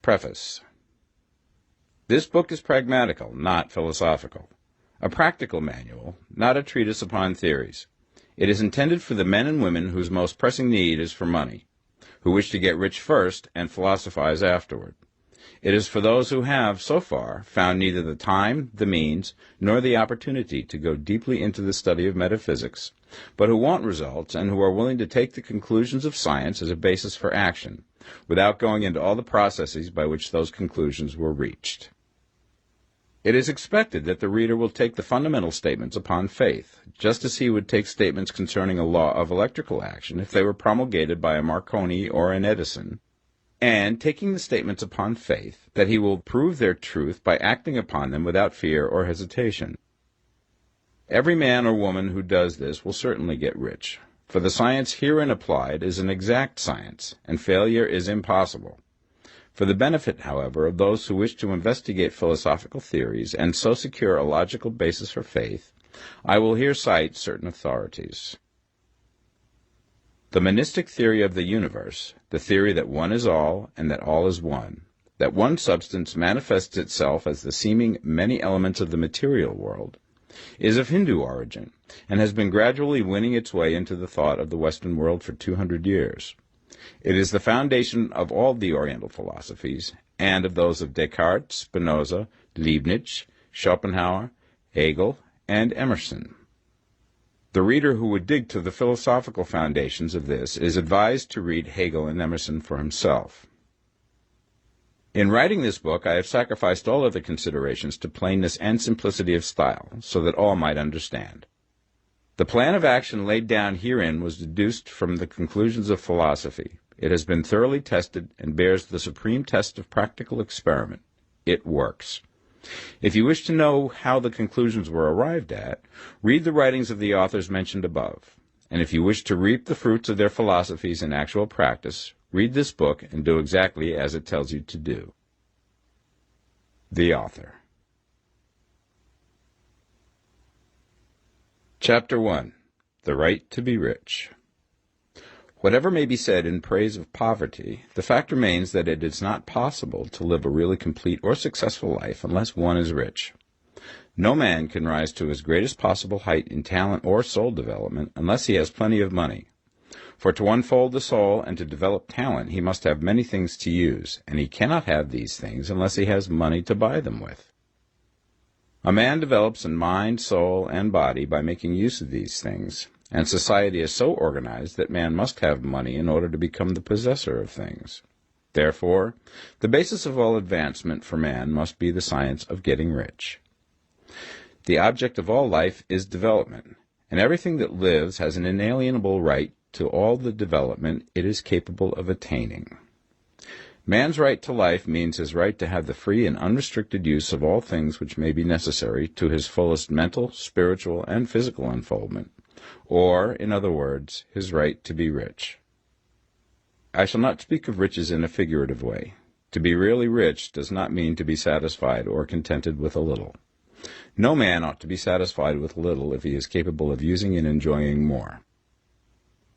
Preface. This book is pragmatical, not philosophical. A practical manual, not a treatise upon theories. It is intended for the men and women whose most pressing need is for money, who wish to get rich first and philosophize afterward. It is for those who have, so far, found neither the time, the means, nor the opportunity to go deeply into the study of metaphysics, but who want results and who are willing to take the conclusions of science as a basis for action, without going into all the processes by which those conclusions were reached. It is expected that the reader will take the fundamental statements upon faith, just as he would take statements concerning a law of electrical action if they were promulgated by a Marconi or an Edison, and taking the statements upon faith, that he will prove their truth by acting upon them without fear or hesitation. Every man or woman who does this will certainly get rich, for the science herein applied is an exact science, and failure is impossible. For the benefit, however, of those who wish to investigate philosophical theories and so secure a logical basis for faith, I will here cite certain authorities. The monistic theory of the universe, the theory that one is all and that all is one, that one substance manifests itself as the seeming many elements of the material world, is of Hindu origin and has been gradually winning its way into the thought of the Western world for 200 years. It is the foundation of all the Oriental philosophies and of those of Descartes, Spinoza, Leibniz, Schopenhauer, Hegel, and Emerson. The reader who would dig to the philosophical foundations of this is advised to read Hegel and Emerson for himself. In writing this book, I have sacrificed all other considerations to plainness and simplicity of style, so that all might understand. The plan of action laid down herein was deduced from the conclusions of philosophy. It has been thoroughly tested and bears the supreme test of practical experiment. It works. If you wish to know how the conclusions were arrived at, read the writings of the authors mentioned above. And if you wish to reap the fruits of their philosophies in actual practice, read this book and do exactly as it tells you to do. The author. Chapter 1. The Right to be Rich. Whatever may be said in praise of poverty, the fact remains that it is not possible to live a really complete or successful life unless one is rich. No man can rise to his greatest possible height in talent or soul development unless he has plenty of money. For to unfold the soul and to develop talent he must have many things to use, and he cannot have these things unless he has money to buy them with. A man develops in mind, soul, and body by making use of these things, and society is so organized that man must have money in order to become the possessor of things. Therefore, the basis of all advancement for man must be the science of getting rich. The object of all life is development, and everything that lives has an inalienable right to all the development it is capable of attaining. Man's right to life means his right to have the free and unrestricted use of all things which may be necessary to his fullest mental, spiritual, and physical unfoldment, or, in other words, his right to be rich. I shall not speak of riches in a figurative way. To be really rich does not mean to be satisfied or contented with a little. No man ought to be satisfied with little if he is capable of using and enjoying more.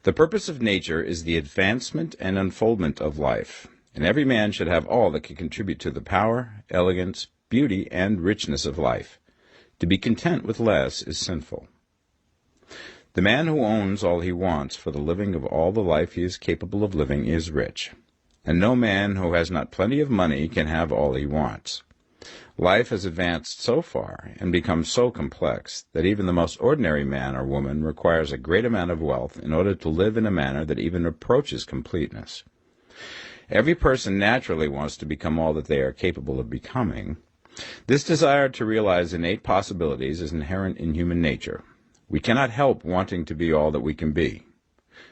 The purpose of nature is the advancement and unfoldment of life, and every man should have all that can contribute to the power, elegance, beauty, and richness of life. To be content with less is sinful. The man who owns all he wants for the living of all the life he is capable of living is rich, and no man who has not plenty of money can have all he wants. Life has advanced so far and become so complex that even the most ordinary man or woman requires a great amount of wealth in order to live in a manner that even approaches completeness. Every person naturally wants to become all that they are capable of becoming. This desire to realize innate possibilities is inherent in human nature. We cannot help wanting to be all that we can be.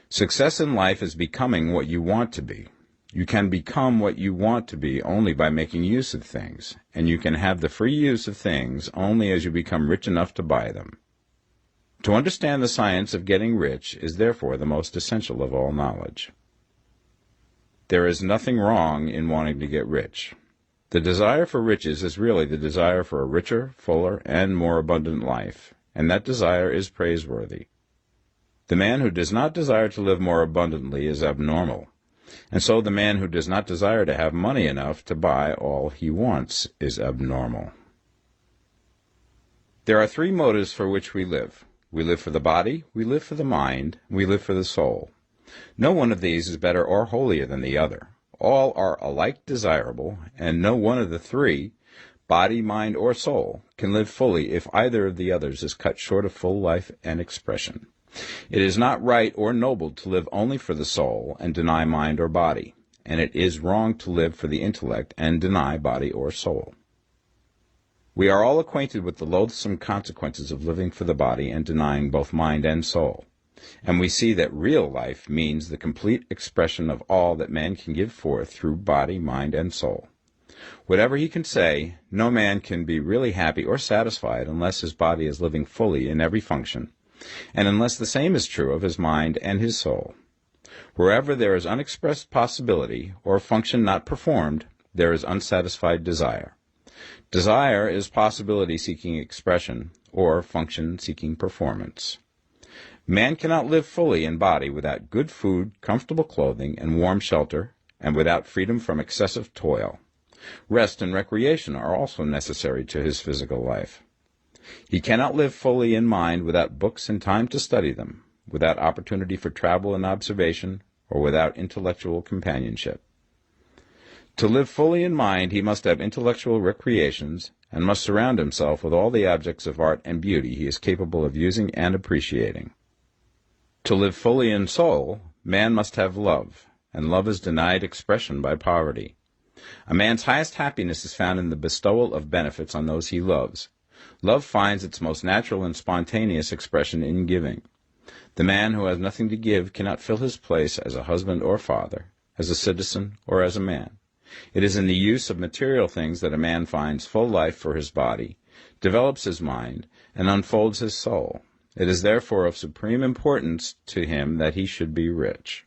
Success in life is becoming what you want to be. You can become what you want to be only by making use of things, and you can have the free use of things only as you become rich enough to buy them. To understand the science of getting rich is therefore the most essential of all knowledge. There is nothing wrong in wanting to get rich. The desire for riches is really the desire for a richer, fuller, and more abundant life, and that desire is praiseworthy. The man who does not desire to live more abundantly is abnormal. And so the man who does not desire to have money enough to buy all he wants is abnormal. There are three motives for which we live. We live for the body, we live for the mind, we live for the soul. No one of these is better or holier than the other. All are alike desirable, and no one of the three, body, mind, or soul, can live fully if either of the others is cut short of full life and expression. It is not right or noble to live only for the soul and deny mind or body, and it is wrong to live for the intellect and deny body or soul. We are all acquainted with the loathsome consequences of living for the body and denying both mind and soul, and we see that real life means the complete expression of all that man can give forth through body, mind, and soul. Whatever he can say, no man can be really happy or satisfied unless his body is living fully in every function, and unless the same is true of his mind and his soul. Wherever there is unexpressed possibility, or function not performed, there is unsatisfied desire. Desire is possibility seeking expression, or function seeking performance. Man cannot live fully in body without good food, comfortable clothing, and warm shelter, and without freedom from excessive toil. Rest and recreation are also necessary to his physical life. He cannot live fully in mind without books and time to study them, without opportunity for travel and observation, or without intellectual companionship. To live fully in mind, he must have intellectual recreations, and must surround himself with all the objects of art and beauty he is capable of using and appreciating. To live fully in soul, man must have love, and love is denied expression by poverty. A man's highest happiness is found in the bestowal of benefits on those he loves. Love finds its most natural and spontaneous expression in giving. The man who has nothing to give cannot fill his place as a husband or father, as a citizen or as a man. It is in the use of material things that a man finds full life for his body, develops his mind, and unfolds his soul. It is therefore of supreme importance to him that he should be rich.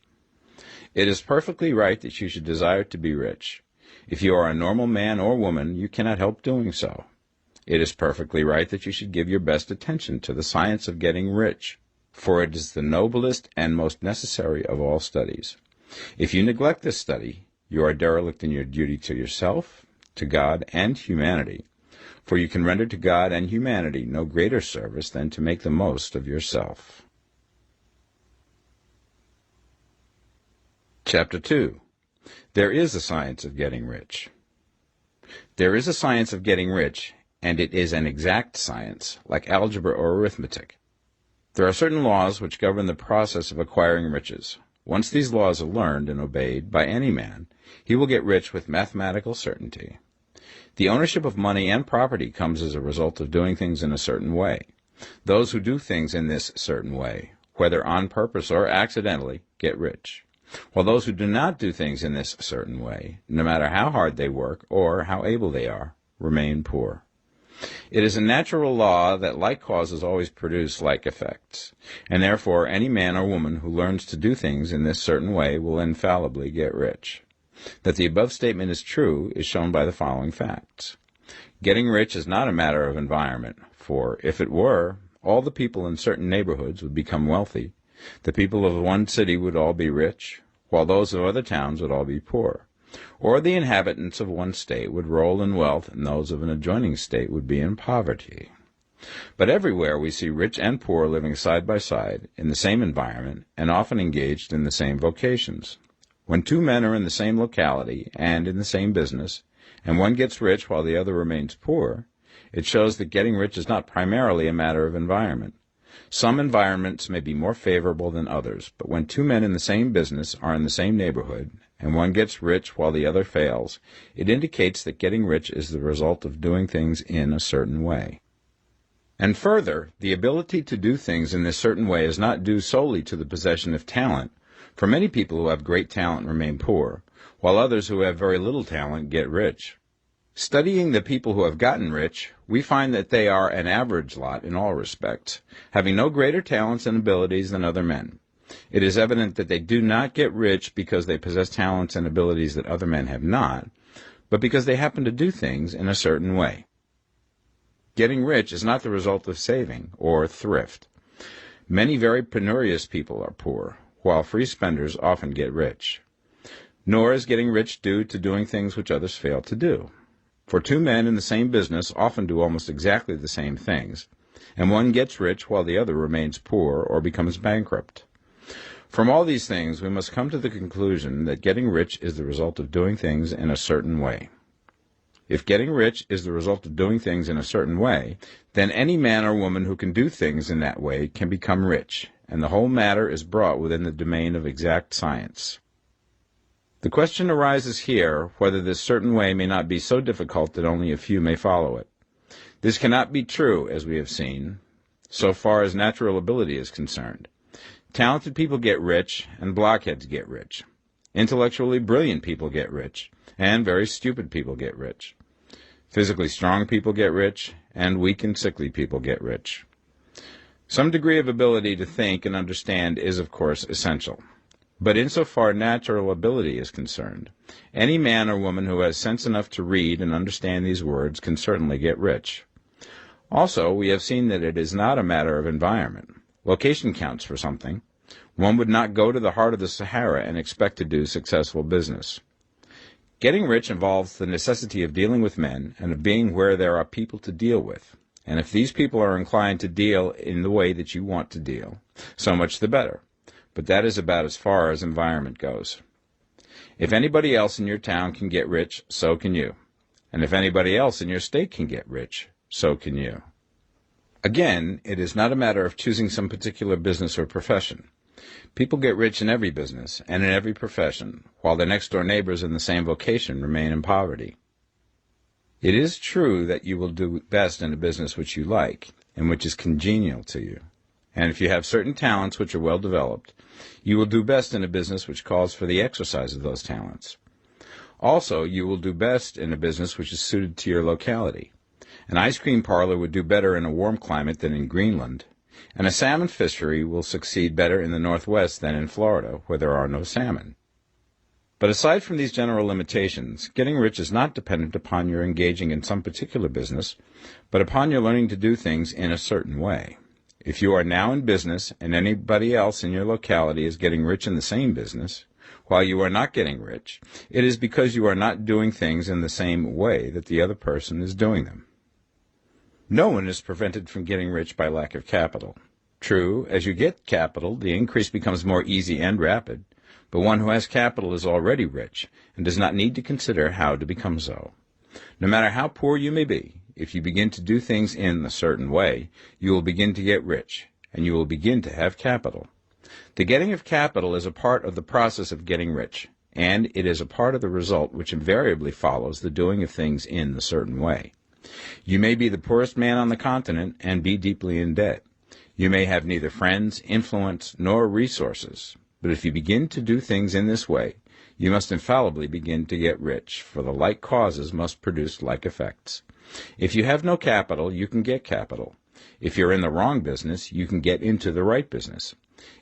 It is perfectly right that you should desire to be rich. If you are a normal man or woman, you cannot help doing so. It is perfectly right that you should give your best attention to the science of getting rich, for it is the noblest and most necessary of all studies. If you neglect this study, you are derelict in your duty to yourself, to God, and humanity, for you can render to God and humanity no greater service than to make the most of yourself. Chapter 2. There is a science of getting rich. There is a science of getting rich, and it is an exact science, like algebra or arithmetic. There are certain laws which govern the process of acquiring riches. Once these laws are learned and obeyed by any man, he will get rich with mathematical certainty. The ownership of money and property comes as a result of doing things in a certain way. Those who do things in this certain way, whether on purpose or accidentally, get rich, while those who do not do things in this certain way, no matter how hard they work or how able they are, remain poor. It is a natural law that like causes always produce like effects, and therefore any man or woman who learns to do things in this certain way will infallibly get rich. That the above statement is true is shown by the following facts. Getting rich is not a matter of environment, for if it were, all the people in certain neighborhoods would become wealthy. The people of one city would all be rich, while those of other towns would all be poor. Or the inhabitants of one state would roll in wealth, and those of an adjoining state would be in poverty. But everywhere we see rich and poor living side by side, in the same environment, and often engaged in the same vocations. When two men are in the same locality and in the same business, and one gets rich while the other remains poor, it shows that getting rich is not primarily a matter of environment. Some environments may be more favorable than others, but when two men in the same business are in the same neighborhood, and one gets rich while the other fails, it indicates that getting rich is the result of doing things in a certain way. And further, the ability to do things in this certain way is not due solely to the possession of talent, for many people who have great talent remain poor, while others who have very little talent get rich. Studying the people who have gotten rich, we find that they are an average lot in all respects, having no greater talents and abilities than other men. It is evident that they do not get rich because they possess talents and abilities that other men have not, but because they happen to do things in a certain way. Getting rich is not the result of saving or thrift. Many very penurious people are poor, while free spenders often get rich. Nor is getting rich due to doing things which others fail to do. For two men in the same business often do almost exactly the same things, and one gets rich while the other remains poor or becomes bankrupt. From all these things, we must come to the conclusion that getting rich is the result of doing things in a certain way. If getting rich is the result of doing things in a certain way, then any man or woman who can do things in that way can become rich, and the whole matter is brought within the domain of exact science. The question arises here whether this certain way may not be so difficult that only a few may follow it. This cannot be true, as we have seen, so far as natural ability is concerned. Talented people get rich, and blockheads get rich. Intellectually brilliant people get rich, and very stupid people get rich. Physically strong people get rich, and weak and sickly people get rich. Some degree of ability to think and understand is, of course, essential. But insofar natural ability is concerned, any man or woman who has sense enough to read and understand these words can certainly get rich. Also, we have seen that it is not a matter of environment. Location counts for something. One would not go to the heart of the Sahara and expect to do successful business. Getting rich involves the necessity of dealing with men and of being where there are people to deal with. And if these people are inclined to deal in the way that you want to deal, so much the better. But that is about as far as environment goes. If anybody else in your town can get rich, so can you. And if anybody else in your state can get rich, so can you. Again, it is not a matter of choosing some particular business or profession. People get rich in every business and in every profession, while their next-door neighbors in the same vocation remain in poverty. It is true that you will do best in a business which you like and which is congenial to you. And if you have certain talents which are well developed, you will do best in a business which calls for the exercise of those talents. Also, you will do best in a business which is suited to your locality. An ice cream parlor would do better in a warm climate than in Greenland, and a salmon fishery will succeed better in the Northwest than in Florida, where there are no salmon. But aside from these general limitations, getting rich is not dependent upon your engaging in some particular business, but upon your learning to do things in a certain way. If you are now in business and anybody else in your locality is getting rich in the same business, while you are not getting rich, it is because you are not doing things in the same way that the other person is doing them. No one is prevented from getting rich by lack of capital. True, as you get capital, the increase becomes more easy and rapid, but one who has capital is already rich and does not need to consider how to become so. No matter how poor you may be, if you begin to do things in a certain way, you will begin to get rich, and you will begin to have capital. The getting of capital is a part of the process of getting rich, and it is a part of the result which invariably follows the doing of things in a certain way. You may be the poorest man on the continent and be deeply in debt. You may have neither friends, influence, nor resources, but if you begin to do things in this way, you must infallibly begin to get rich, for the like causes must produce like effects. If you have no capital, you can get capital. If you're in the wrong business, you can get into the right business.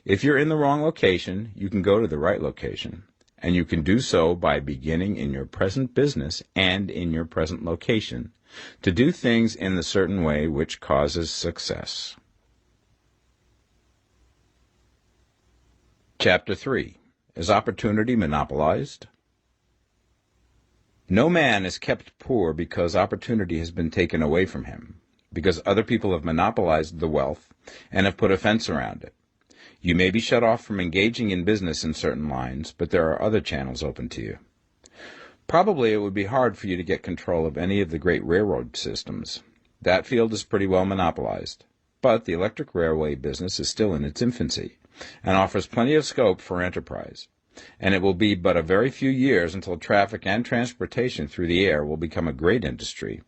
If you're in the wrong location, you can go to the right location. And you can do so by beginning in your present business and in your present location to do things in the certain way which causes success. Chapter 3. Is opportunity monopolized? No man is kept poor because opportunity has been taken away from him, because other people have monopolized the wealth and have put a fence around it. You may be shut off from engaging in business in certain lines, but there are other channels open to you. Probably it would be hard for you to get control of any of the great railroad systems. That field is pretty well monopolized, but the electric railway business is still in its infancy and offers plenty of scope for enterprise. And it will be but a very few years until traffic and transportation through the air will become a great industry,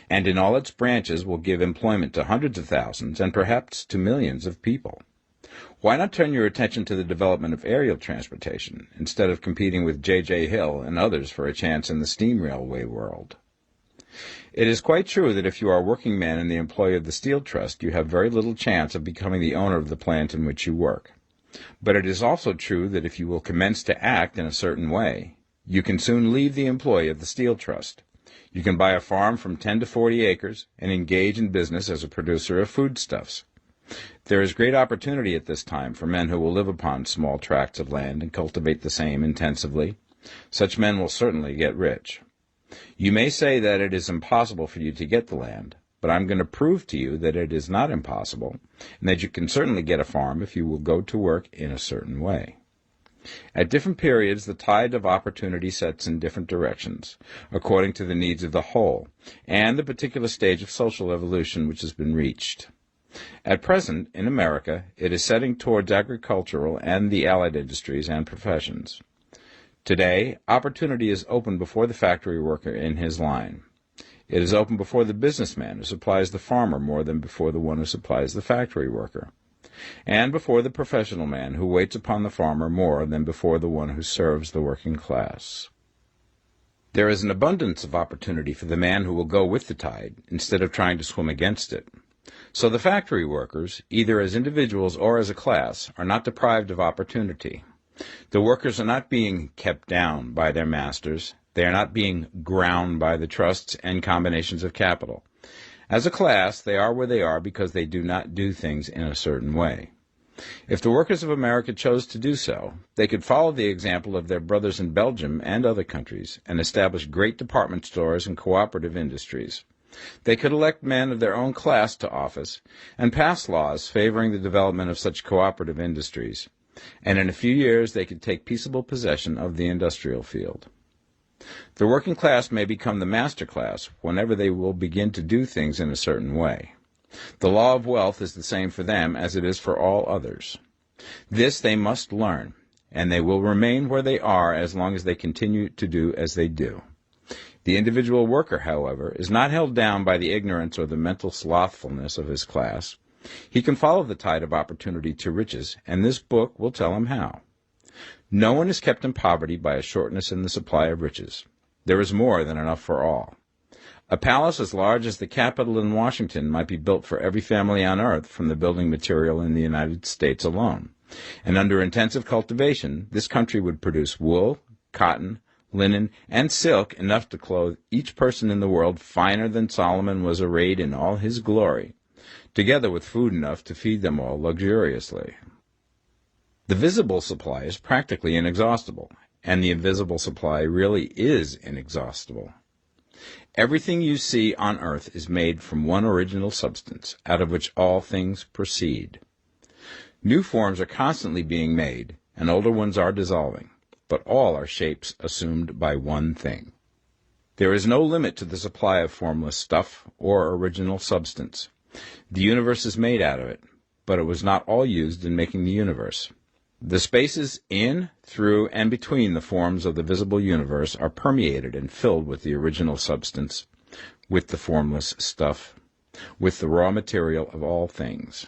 and in all its branches will give employment to hundreds of thousands and perhaps to millions of people. Why not turn your attention to the development of aerial transportation, instead of competing with J.J. Hill and others for a chance in the steam railway world? It is quite true that if you are a working man in the employ of the Steel Trust, you have very little chance of becoming the owner of the plant in which you work. But it is also true that if you will commence to act in a certain way, you can soon leave the employ of the Steel Trust. You can buy a farm from 10 to 40 acres and engage in business as a producer of foodstuffs. There is great opportunity at this time for men who will live upon small tracts of land and cultivate the same intensively. Such men will certainly get rich. You may say that it is impossible for you to get the land, but I'm going to prove to you that it is not impossible, and that you can certainly get a farm if you will go to work in a certain way. At different periods, the tide of opportunity sets in different directions, according to the needs of the whole, and the particular stage of social evolution which has been reached. At present, in America, it is setting towards agricultural and the allied industries and professions. Today, opportunity is open before the factory worker in his line. It is open before the businessman who supplies the farmer more than before the one who supplies the factory worker, and before the professional man who waits upon the farmer more than before the one who serves the working class. There is an abundance of opportunity for the man who will go with the tide instead of trying to swim against it. So the factory workers, either as individuals or as a class, are not deprived of opportunity. The workers are not being kept down by their masters. They are not being ground by the trusts and combinations of capital. As a class, they are where they are because they do not do things in a certain way. If the workers of America chose to do so, they could follow the example of their brothers in Belgium and other countries and establish great department stores and cooperative industries. They could elect men of their own class to office and pass laws favoring the development of such cooperative industries, and in a few years they could take peaceable possession of the industrial field. The working class may become the master class whenever they will begin to do things in a certain way. The law of wealth is the same for them as it is for all others. This they must learn, and they will remain where they are as long as they continue to do as they do. The individual worker, however, is not held down by the ignorance or the mental slothfulness of his class. He can follow the tide of opportunity to riches, and this book will tell him how. No one is kept in poverty by a shortness in the supply of riches. There is more than enough for all. A palace as large as the Capitol in Washington might be built for every family on earth from the building material in the United States alone, and under intensive cultivation, this country would produce wool, cotton, linen, and silk enough to clothe each person in the world finer than Solomon was arrayed in all his glory, together with food enough to feed them all luxuriously. The visible supply is practically inexhaustible, and the invisible supply really is inexhaustible. Everything you see on earth is made from one original substance, out of which all things proceed. New forms are constantly being made, and older ones are dissolving, but all are shapes assumed by one thing. There is no limit to the supply of formless stuff or original substance. The universe is made out of it, but it was not all used in making the universe. The spaces in, through, and between the forms of the visible universe are permeated and filled with the original substance, with the formless stuff, with the raw material of all things.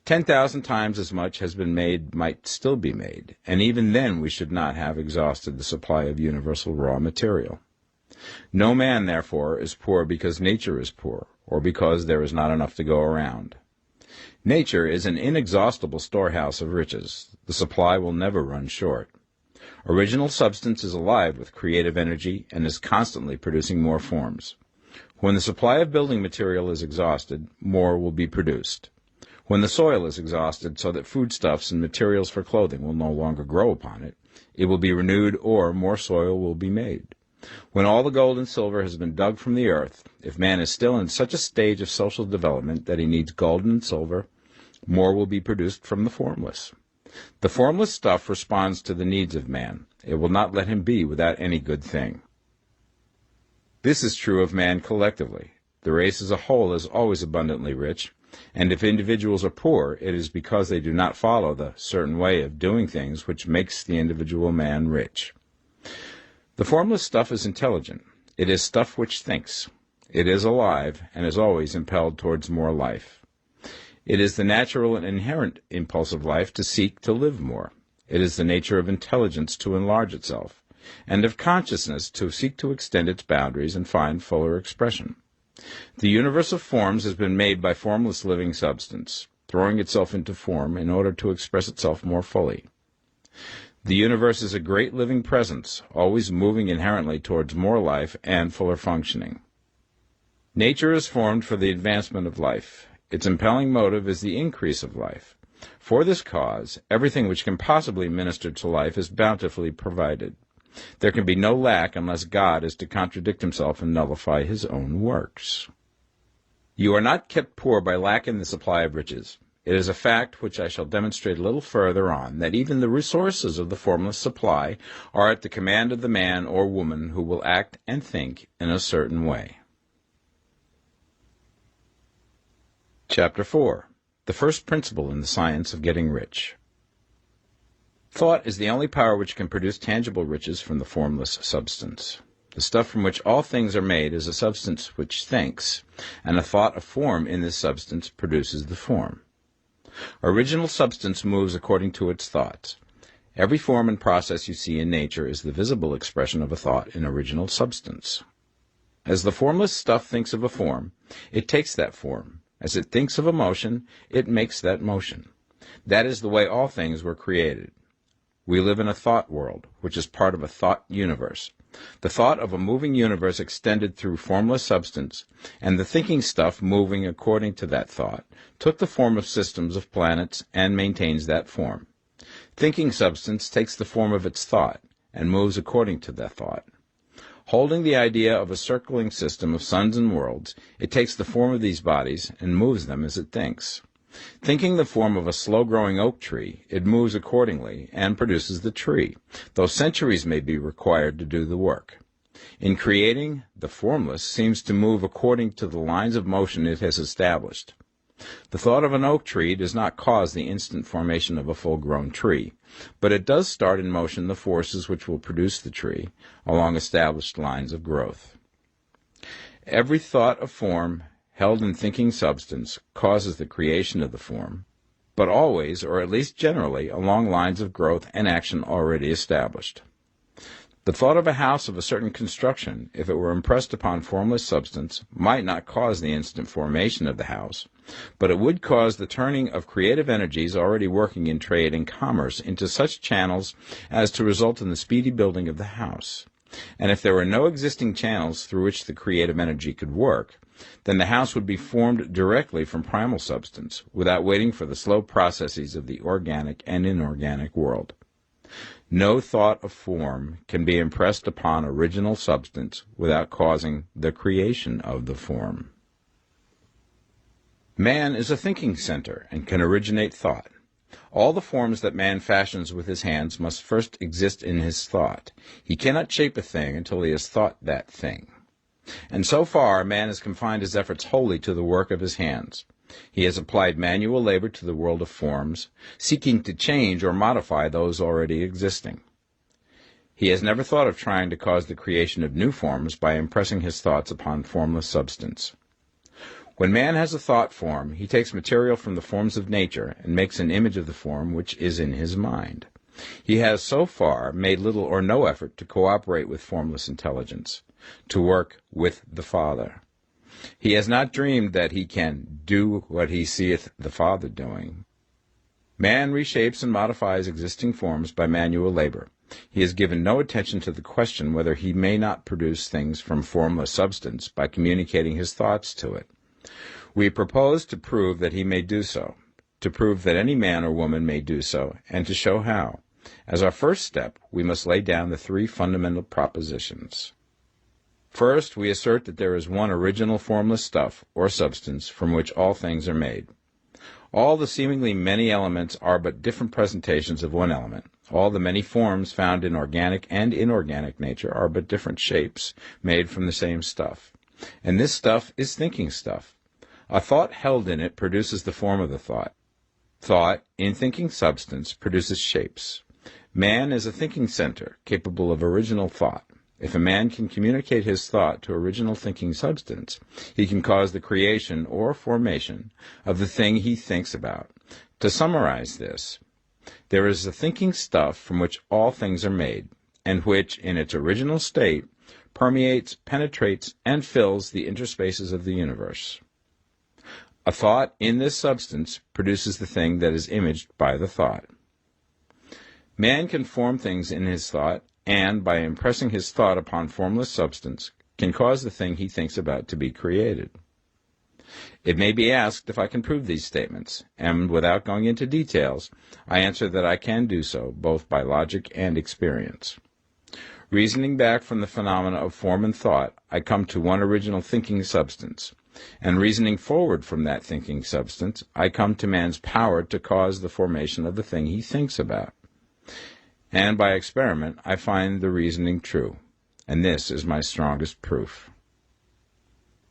10,000 times as much has been made might still be made, and even then we should not have exhausted the supply of universal raw material. No man, therefore, is poor because nature is poor, or because there is not enough to go around. Nature is an inexhaustible storehouse of riches. The supply will never run short. Original substance is alive with creative energy and is constantly producing more forms. When the supply of building material is exhausted, more will be produced. When the soil is exhausted so that foodstuffs and materials for clothing will no longer grow upon it, it will be renewed or more soil will be made. When all the gold and silver has been dug from the earth, if man is still in such a stage of social development that he needs gold and silver, more will be produced from the formless. The formless stuff responds to the needs of man. It will not let him be without any good thing. This is true of man collectively. The race as a whole is always abundantly rich, and if individuals are poor, it is because they do not follow the certain way of doing things which makes the individual man rich. The formless stuff is intelligent. It is stuff which thinks. It is alive and is always impelled towards more life. It is the natural and inherent impulse of life to seek to live more. It is the nature of intelligence to enlarge itself, and of consciousness to seek to extend its boundaries and find fuller expression. The universe of forms has been made by formless living substance, throwing itself into form in order to express itself more fully. The universe is a great living presence, always moving inherently towards more life and fuller functioning. Nature is formed for the advancement of life. Its impelling motive is the increase of life. For this cause, everything which can possibly minister to life is bountifully provided. There can be no lack unless God is to contradict himself and nullify his own works. You are not kept poor by lack in the supply of riches. It is a fact, which I shall demonstrate a little further on, that even the resources of the formless supply are at the command of the man or woman who will act and think in a certain way. Chapter 4. The first principle in the science of getting rich. Thought is the only power which can produce tangible riches from the formless substance. The stuff from which all things are made is a substance which thinks, and a thought of form in this substance produces the form. Original substance moves according to its thoughts. Every form and process you see in nature is the visible expression of a thought in original substance. As the formless stuff thinks of a form, it takes that form. As it thinks of a motion, it makes that motion. That is the way all things were created. We live in a thought world, which is part of a thought universe. The thought of a moving universe extended through formless substance, and the thinking stuff moving according to that thought, took the form of systems of planets and maintains that form. Thinking substance takes the form of its thought, and moves according to that thought. Holding the idea of a circling system of suns and worlds, it takes the form of these bodies and moves them as it thinks. Thinking the form of a slow-growing oak tree, it moves accordingly and produces the tree, though centuries may be required to do the work. In creating, the formless seems to move according to the lines of motion it has established. The thought of an oak tree does not cause the instant formation of a full-grown tree, but it does start in motion the forces which will produce the tree along established lines of growth. Every thought of form held in thinking substance causes the creation of the form, but always, or at least generally, along lines of growth and action already established. The thought of a house of a certain construction, if it were impressed upon formless substance, might not cause the instant formation of the house, but it would cause the turning of creative energies already working in trade and commerce into such channels as to result in the speedy building of the house. And if there were no existing channels through which the creative energy could work, then the house would be formed directly from primal substance, without waiting for the slow processes of the organic and inorganic world. No thought of form can be impressed upon original substance without causing the creation of the form. Man is a thinking center and can originate thought. All the forms that man fashions with his hands must first exist in his thought. He cannot shape a thing until he has thought that thing. And so far, man has confined his efforts wholly to the work of his hands. He has applied manual labor to the world of forms, seeking to change or modify those already existing. He has never thought of trying to cause the creation of new forms by impressing his thoughts upon formless substance. When man has a thought form, he takes material from the forms of nature and makes an image of the form which is in his mind. He has so far made little or no effort to cooperate with formless intelligence, to work with the Father. He has not dreamed that he can do what he seeth the Father doing. Man reshapes and modifies existing forms by manual labor. He has given no attention to the question whether he may not produce things from formless substance by communicating his thoughts to it. We propose to prove that he may do so, to prove that any man or woman may do so, and to show how. As our first step, we must lay down the three fundamental propositions. First, we assert that there is one original formless stuff, or substance, from which all things are made. All the seemingly many elements are but different presentations of one element. All the many forms found in organic and inorganic nature are but different shapes, made from the same stuff. And this stuff is thinking stuff. A thought held in it produces the form of the thought. Thought, in thinking substance, produces shapes. Man is a thinking center, capable of original thought. If a man can communicate his thought to original thinking substance, he can cause the creation or formation of the thing he thinks about. To summarize this, there is a thinking stuff from which all things are made, and which, in its original state, permeates, penetrates, and fills the interspaces of the universe. A thought in this substance produces the thing that is imaged by the thought. Man can form things in his thought, and, by impressing his thought upon formless substance, can cause the thing he thinks about to be created. It may be asked if I can prove these statements, and without going into details, I answer that I can do so, both by logic and experience. Reasoning back from the phenomena of form and thought, I come to one original thinking substance. And reasoning forward from that thinking substance, I come to man's power to cause the formation of the thing he thinks about. And by experiment, I find the reasoning true. And this is my strongest proof.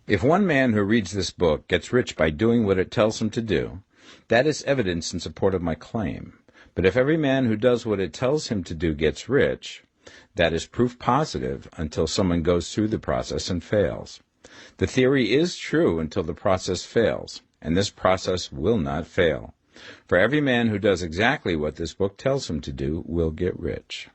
If one man who reads this book gets rich by doing what it tells him to do, that is evidence in support of my claim. But if every man who does what it tells him to do gets rich, that is proof positive until someone goes through the process and fails. The theory is true until the process fails, and this process will not fail. For every man who does exactly what this book tells him to do will get rich.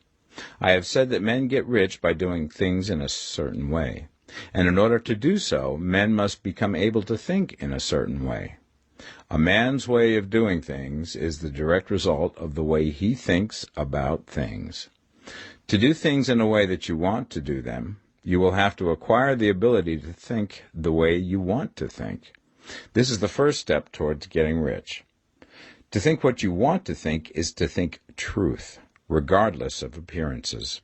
I have said that men get rich by doing things in a certain way, and in order to do so, men must become able to think in a certain way. A man's way of doing things is the direct result of the way he thinks about things. To do things in a way that you want to do them, you will have to acquire the ability to think the way you want to think. This is the first step towards getting rich. To think what you want to think is to think truth, regardless of appearances.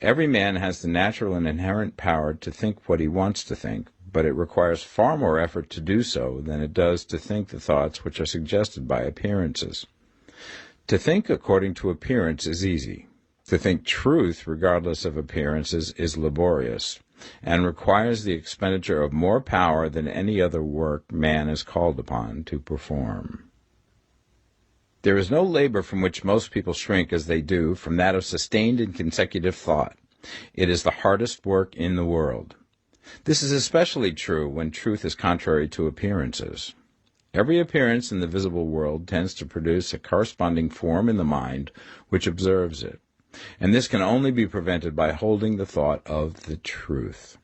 Every man has the natural and inherent power to think what he wants to think, but it requires far more effort to do so than it does to think the thoughts which are suggested by appearances. To think according to appearance is easy. To think truth regardless of appearances is laborious, and requires the expenditure of more power than any other work man is called upon to perform. There is no labor from which most people shrink as they do from that of sustained and consecutive thought. It is the hardest work in the world. This is especially true when truth is contrary to appearances. Every appearance in the visible world tends to produce a corresponding form in the mind which observes it, and this can only be prevented by holding the thought of the truth.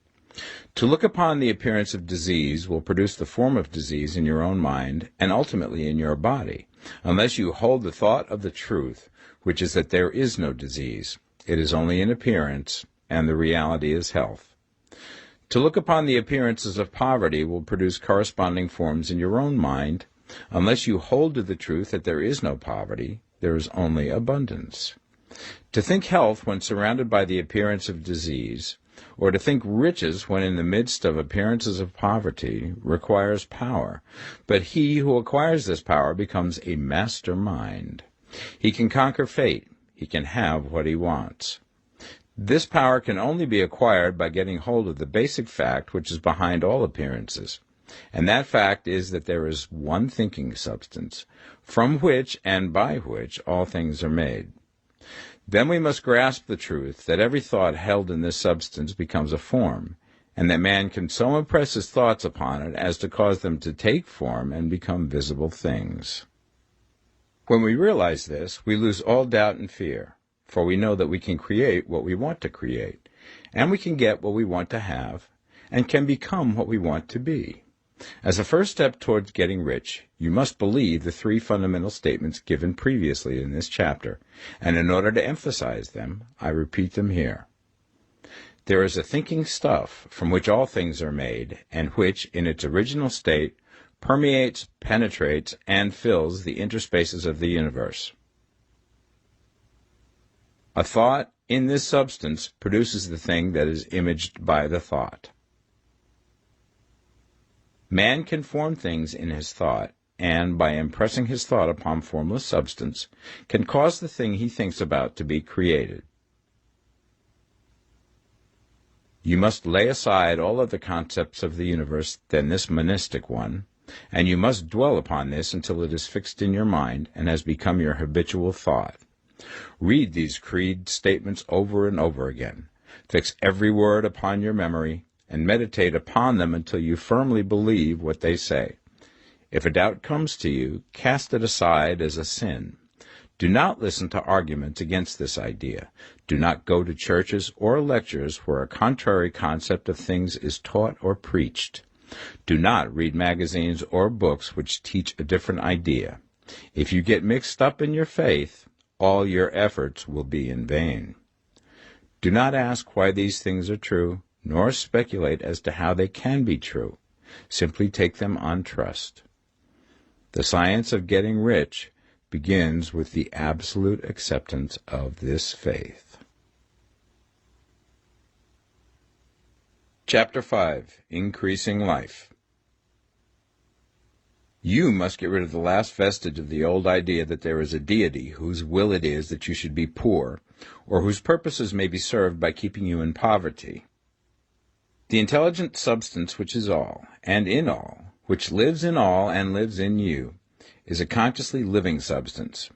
To look upon the appearance of disease will produce the form of disease in your own mind and ultimately in your body, unless you hold the thought of the truth, which is that there is no disease. It is only an appearance, and the reality is health. To look upon the appearances of poverty will produce corresponding forms in your own mind. Unless you hold to the truth that there is no poverty, there is only abundance. To think health when surrounded by the appearance of disease, or to think riches when in the midst of appearances of poverty, requires power. But he who acquires this power becomes a master mind. He can conquer fate. He can have what he wants. This power can only be acquired by getting hold of the basic fact which is behind all appearances, and that fact is that there is one thinking substance, from which and by which all things are made. Then we must grasp the truth that every thought held in this substance becomes a form, and that man can so impress his thoughts upon it as to cause them to take form and become visible things. When we realize this, we lose all doubt and fear, for we know that we can create what we want to create, and we can get what we want to have, and can become what we want to be. As a first step towards getting rich, you must believe the three fundamental statements given previously in this chapter, and in order to emphasize them, I repeat them here. There is a thinking stuff from which all things are made, and which, in its original state, permeates, penetrates, and fills the interspaces of the universe. A thought in this substance produces the thing that is imaged by the thought. Man can form things in his thought, and, by impressing his thought upon formless substance, can cause the thing he thinks about to be created. You must lay aside all other concepts of the universe than this monistic one, and you must dwell upon this until it is fixed in your mind and has become your habitual thought. Read these creed statements over and over again. Fix every word upon your memory, and meditate upon them until you firmly believe what they say. If a doubt comes to you, cast it aside as a sin. Do not listen to arguments against this idea. Do not go to churches or lectures where a contrary concept of things is taught or preached. Do not read magazines or books which teach a different idea. If you get mixed up in your faith, all your efforts will be in vain. Do not ask why these things are true, nor speculate as to how they can be true. Simply take them on trust. The science of getting rich begins with the absolute acceptance of this faith. Chapter 5. Increasing Life. You must get rid of the last vestige of the old idea that there is a deity whose will it is that you should be poor, or whose purposes may be served by keeping you in poverty. The intelligent substance which is all, and in all, which lives in all and lives in you, is a consciously living substance.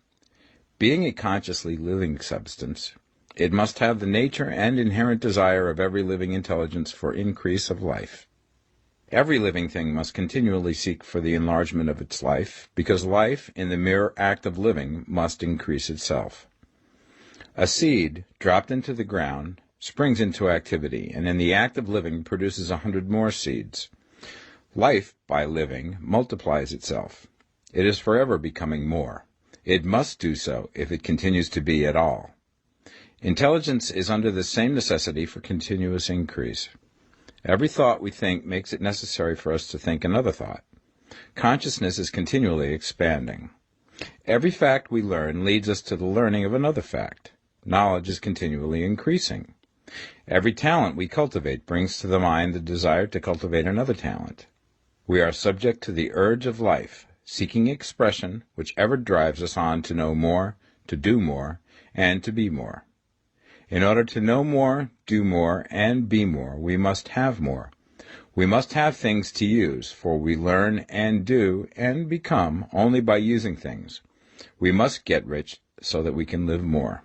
Being a consciously living substance, it must have the nature and inherent desire of every living intelligence for increase of life. Every living thing must continually seek for the enlargement of its life, because life, in the mere act of living, must increase itself. A seed, dropped into the ground, springs into activity, and in the act of living produces 100 more seeds. Life, by living, multiplies itself. It is forever becoming more. It must do so if it continues to be at all. Intelligence is under the same necessity for continuous increase. Every thought we think makes it necessary for us to think another thought. Consciousness is continually expanding. Every fact we learn leads us to the learning of another fact. Knowledge is continually increasing. Every talent we cultivate brings to the mind the desire to cultivate another talent. We are subject to the urge of life, seeking expression, which ever drives us on to know more, to do more, and to be more. In order to know more, do more, and be more, we must have more. We must have things to use, for we learn and do and become only by using things. We must get rich so that we can live more.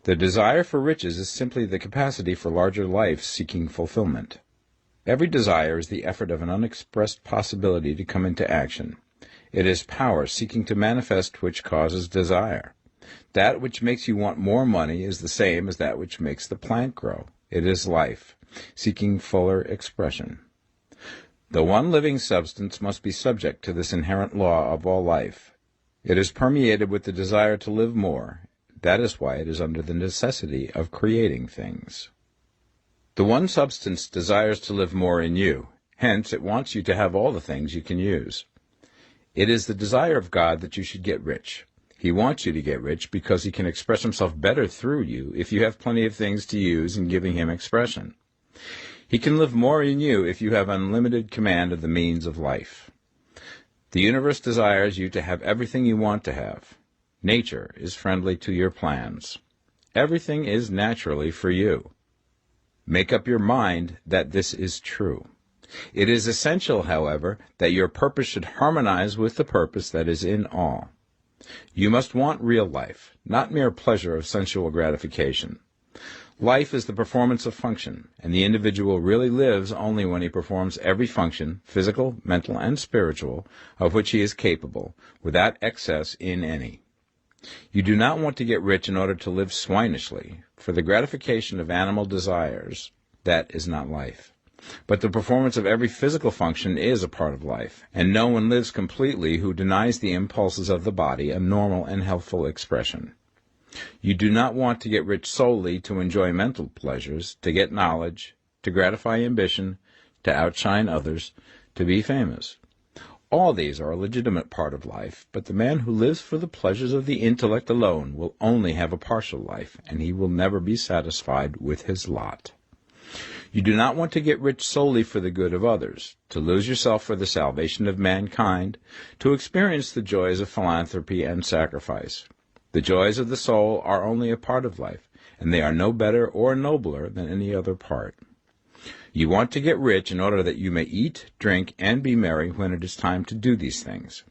The desire for riches is simply the capacity for larger life seeking fulfillment. Every desire is the effort of an unexpressed possibility to come into action. It is power seeking to manifest which causes desire. That which makes you want more money is the same as that which makes the plant grow. It is life, seeking fuller expression. The one living substance must be subject to this inherent law of all life. It is permeated with the desire to live more. That is why it is under the necessity of creating things. The one substance desires to live more in you. Hence, it wants you to have all the things you can use. It is the desire of God that you should get rich. He wants you to get rich because he can express himself better through you if you have plenty of things to use in giving him expression. He can live more in you if you have unlimited command of the means of life. The universe desires you to have everything you want to have. Nature is friendly to your plans. Everything is naturally for you. Make up your mind that this is true. It is essential, however, that your purpose should harmonize with the purpose that is in all. You must want real life, not mere pleasure of sensual gratification. Life is the performance of function, and the individual really lives only when he performs every function, physical, mental, and spiritual, of which he is capable, without excess in any. You do not want to get rich in order to live swinishly, for the gratification of animal desires. That is not life. But the performance of every physical function is a part of life, and no one lives completely who denies the impulses of the body a normal and healthful expression. You do not want to get rich solely to enjoy mental pleasures, to get knowledge, to gratify ambition, to outshine others, to be famous. All these are a legitimate part of life, but the man who lives for the pleasures of the intellect alone will only have a partial life, and he will never be satisfied with his lot. You do not want to get rich solely for the good of others, to lose yourself for the salvation of mankind, to experience the joys of philanthropy and sacrifice. The joys of the soul are only a part of life, and they are no better or nobler than any other part. You want to get rich in order that you may eat, drink, and be merry when it is time to do these things,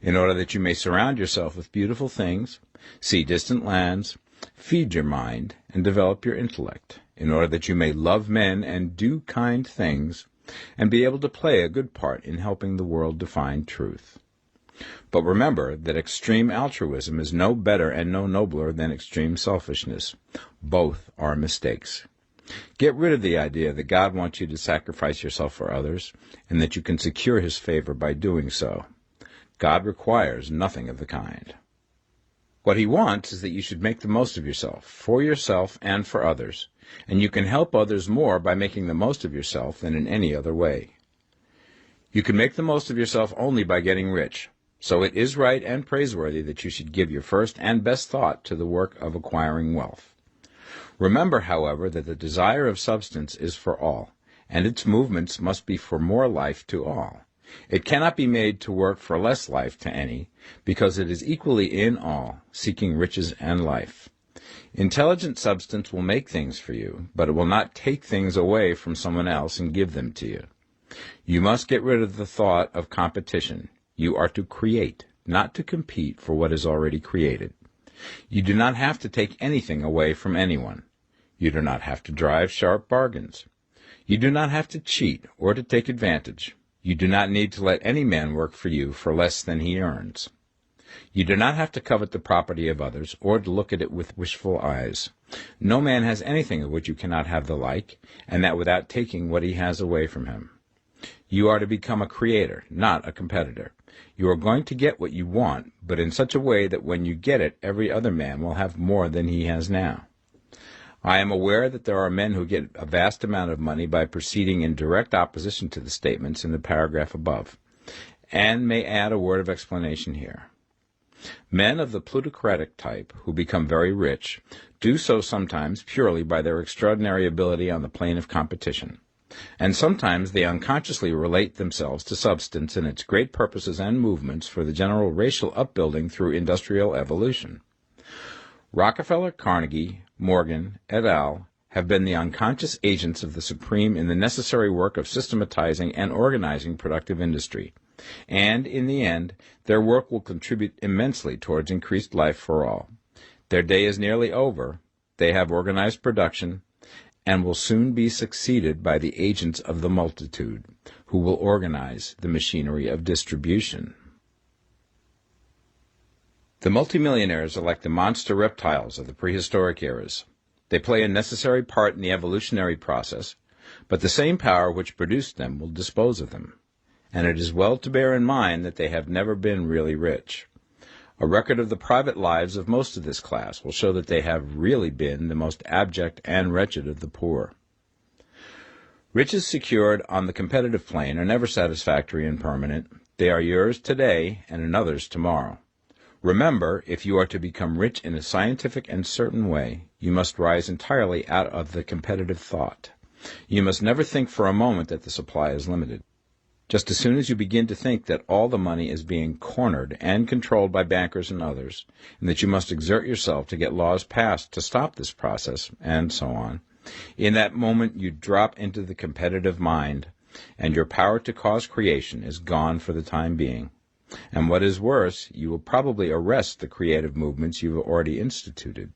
in order that you may surround yourself with beautiful things, see distant lands, feed your mind, and develop your intellect, in order that you may love men and do kind things, and be able to play a good part in helping the world to find truth. But remember that extreme altruism is no better and no nobler than extreme selfishness. Both are mistakes. Get rid of the idea that God wants you to sacrifice yourself for others, and that you can secure his favor by doing so. God requires nothing of the kind. What he wants is that you should make the most of yourself, for yourself and for others, and you can help others more by making the most of yourself than in any other way. You can make the most of yourself only by getting rich, so it is right and praiseworthy that you should give your first and best thought to the work of acquiring wealth. Remember, however, that the desire of substance is for all, and its movements must be for more life to all. It cannot be made to work for less life to any, because it is equally in all, seeking riches and life. Intelligent substance will make things for you, but it will not take things away from someone else and give them to you. You must get rid of the thought of competition. You are to create, not to compete for what is already created. You do not have to take anything away from anyone. You do not have to drive sharp bargains. You do not have to cheat or to take advantage. You do not need to let any man work for you for less than he earns. You do not have to covet the property of others or to look at it with wishful eyes. No man has anything of which you cannot have the like, and that without taking what he has away from him. You are to become a creator, not a competitor. You are going to get what you want, but in such a way that when you get it, every other man will have more than he has now. I am aware that there are men who get a vast amount of money by proceeding in direct opposition to the statements in the paragraph above, and may add a word of explanation here. Men of the plutocratic type, who become very rich, do so sometimes purely by their extraordinary ability on the plane of competition, and sometimes they unconsciously relate themselves to substance and its great purposes and movements for the general racial upbuilding through industrial evolution. Rockefeller, Carnegie, Morgan, et al. Have been the unconscious agents of the supreme in the necessary work of systematizing and organizing productive industry, and, in the end, their work will contribute immensely towards increased life for all. Their day is nearly over, they have organized production, and will soon be succeeded by the agents of the multitude, who will organize the machinery of distribution. The multimillionaires are like the monster reptiles of the prehistoric eras. They play a necessary part in the evolutionary process, but the same power which produced them will dispose of them, and it is well to bear in mind that they have never been really rich. A record of the private lives of most of this class will show that they have really been the most abject and wretched of the poor. Riches secured on the competitive plane are never satisfactory and permanent. They are yours today and another's tomorrow. Remember, if you are to become rich in a scientific and certain way, you must rise entirely out of the competitive thought. You must never think for a moment that the supply is limited. Just as soon as you begin to think that all the money is being cornered and controlled by bankers and others, and that you must exert yourself to get laws passed to stop this process, and so on, in that moment you drop into the competitive mind, and your power to cause creation is gone for the time being. And what is worse, you will probably arrest the creative movements you have already instituted.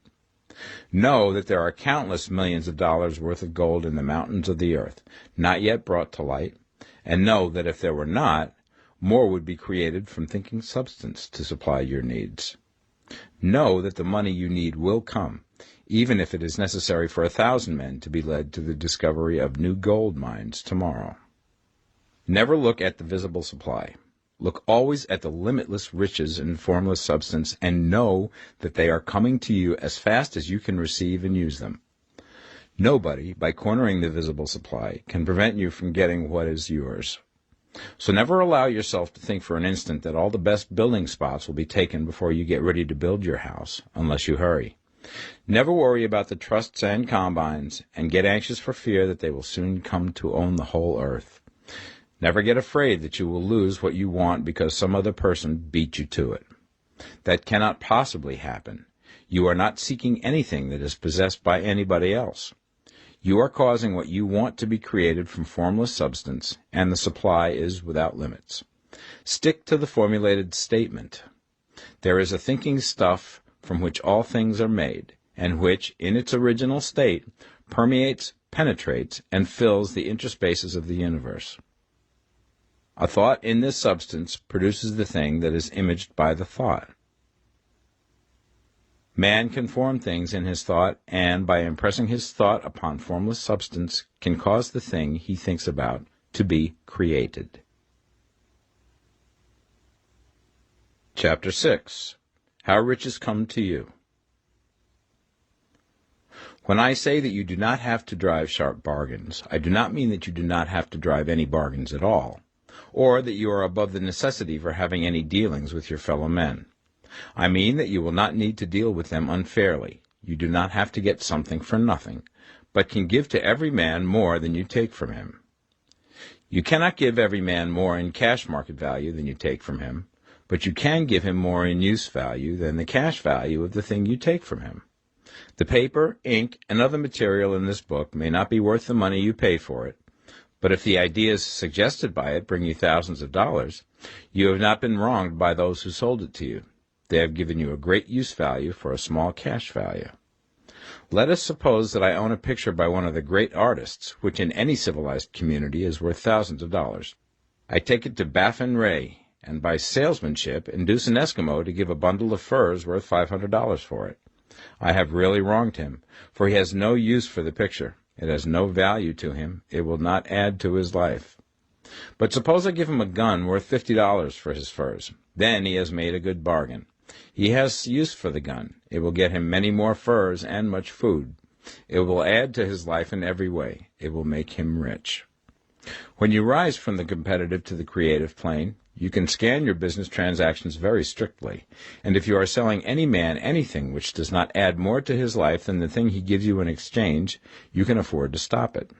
Know that there are countless millions of dollars worth of gold in the mountains of the earth, not yet brought to light, and know that if there were not, more would be created from thinking substance to supply your needs. Know that the money you need will come, even if it is necessary for 1,000 men to be led to the discovery of new gold mines tomorrow. Never look at the visible supply. Look always at the limitless riches in formless substance, and know that they are coming to you as fast as you can receive and use them. Nobody, by cornering the visible supply, can prevent you from getting what is yours. So never allow yourself to think for an instant that all the best building spots will be taken before you get ready to build your house, unless you hurry. Never worry about the trusts and combines, and get anxious for fear that they will soon come to own the whole earth. Never get afraid that you will lose what you want because some other person beat you to it. That cannot possibly happen. You are not seeking anything that is possessed by anybody else. You are causing what you want to be created from formless substance, and the supply is without limits. Stick to the formulated statement. There is a thinking stuff from which all things are made, and which, in its original state, permeates, penetrates, and fills the interspaces of the universe. A thought in this substance produces the thing that is imaged by the thought. Man can form things in his thought, and by impressing his thought upon formless substance, can cause the thing he thinks about to be created. Chapter 6. How Riches Come to You. When I say that you do not have to drive sharp bargains, I do not mean that you do not have to drive any bargains at all, or that you are above the necessity for having any dealings with your fellow men. I mean that you will not need to deal with them unfairly. You do not have to get something for nothing, but can give to every man more than you take from him. You cannot give every man more in cash market value than you take from him, but you can give him more in use value than the cash value of the thing you take from him. The paper, ink, and other material in this book may not be worth the money you pay for it, but if the ideas suggested by it bring you thousands of dollars, you have not been wronged by those who sold it to you. They have given you a great use value for a small cash value. Let us suppose that I own a picture by one of the great artists, which in any civilized community is worth thousands of dollars. I take it to Baffin Ray, and by salesmanship induce an Eskimo to give a bundle of furs worth $500 for it. I have really wronged him, for he has no use for the picture. It has no value to him. It will not add to his life. But suppose I give him a gun worth $50 for his furs. Then he has made a good bargain. He has use for the gun. It will get him many more furs and much food. It will add to his life in every way. It will make him rich. When you rise from the competitive to the creative plane, you can scan your business transactions very strictly, and if you are selling any man anything which does not add more to his life than the thing he gives you in exchange, you can afford to stop it.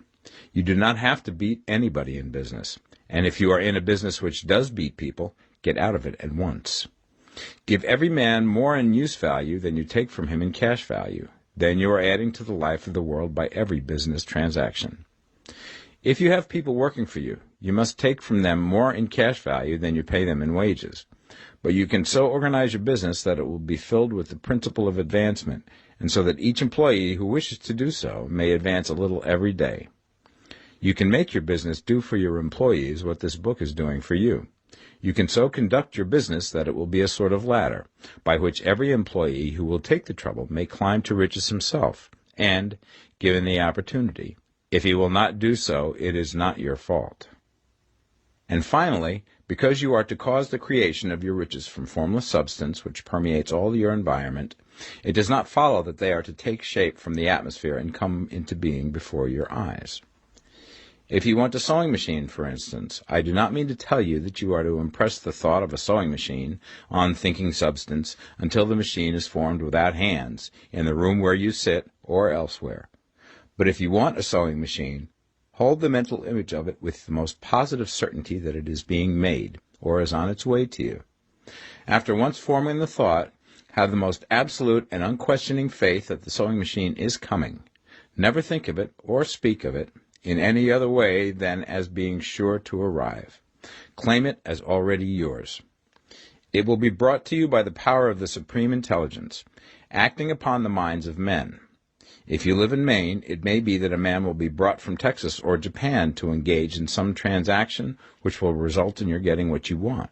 You do not have to beat anybody in business, and if you are in a business which does beat people, get out of it at once. Give every man more in use value than you take from him in cash value. Then you are adding to the life of the world by every business transaction. If you have people working for you, you must take from them more in cash value than you pay them in wages. But you can so organize your business that it will be filled with the principle of advancement, and so that each employee who wishes to do so may advance a little every day. You can make your business do for your employees what this book is doing for you. You can so conduct your business that it will be a sort of ladder, by which every employee who will take the trouble may climb to riches himself, and, given the opportunity, if he will not do so, it is not your fault. And finally, because you are to cause the creation of your riches from formless substance which permeates all your environment, it does not follow that they are to take shape from the atmosphere and come into being before your eyes. If you want a sewing machine, for instance, I do not mean to tell you that you are to impress the thought of a sewing machine on thinking substance until the machine is formed without hands, in the room where you sit or elsewhere. But if you want a sewing machine, hold the mental image of it with the most positive certainty that it is being made, or is on its way to you. After once forming the thought, have the most absolute and unquestioning faith that the sewing machine is coming. Never think of it, or speak of it, in any other way than as being sure to arrive. Claim it as already yours. It will be brought to you by the power of the Supreme Intelligence, acting upon the minds of men. If you live in Maine, it may be that a man will be brought from Texas or Japan to engage in some transaction which will result in your getting what you want.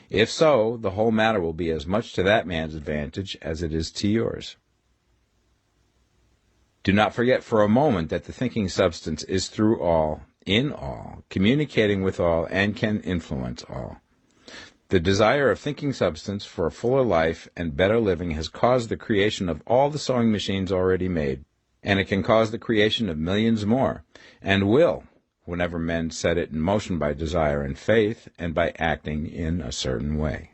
If so, the whole matter will be as much to that man's advantage as it is to yours. Do not forget for a moment that the thinking substance is through all, in all, communicating with all, and can influence all. The desire of thinking substance for a fuller life and better living has caused the creation of all the sewing machines already made, and it can cause the creation of millions more, and will, whenever men set it in motion by desire and faith, and by acting in a certain way.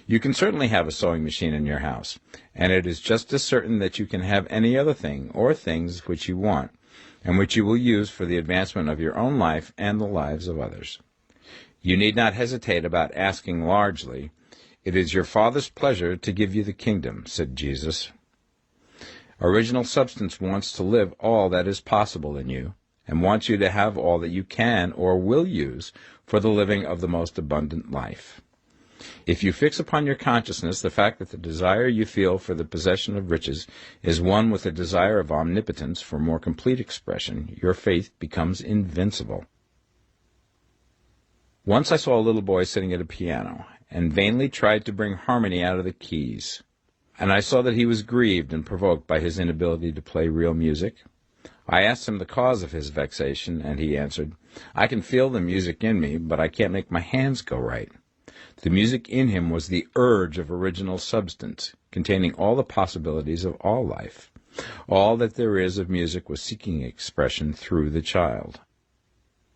You can certainly have a sewing machine in your house, and it is just as certain that you can have any other thing or things which you want, and which you will use for the advancement of your own life and the lives of others. You need not hesitate about asking largely. It is your Father's pleasure to give you the kingdom, said Jesus. Original substance wants to live all that is possible in you, and wants you to have all that you can or will use for the living of the most abundant life. If you fix upon your consciousness the fact that the desire you feel for the possession of riches is one with the desire of omnipotence for more complete expression, your faith becomes invincible. Once I saw a little boy sitting at a piano, and vainly tried to bring harmony out of the keys, and I saw that he was grieved and provoked by his inability to play real music. I asked him the cause of his vexation, and he answered, "I can feel the music in me, but I can't make my hands go right." The music in him was the urge of original substance, containing all the possibilities of all life. All that there is of music was seeking expression through the child.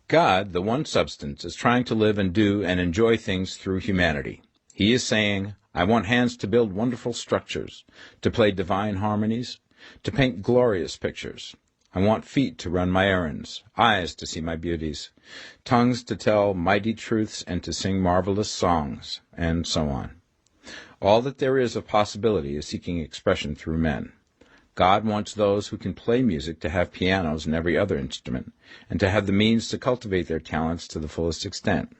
God, the one substance, is trying to live and do and enjoy things through humanity. He is saying, I want hands to build wonderful structures, to play divine harmonies, to paint glorious pictures. I want feet to run my errands, eyes to see my beauties, tongues to tell mighty truths and to sing marvelous songs, and so on. All that there is of possibility is seeking expression through men. God wants those who can play music to have pianos and every other instrument, and to have the means to cultivate their talents to the fullest extent.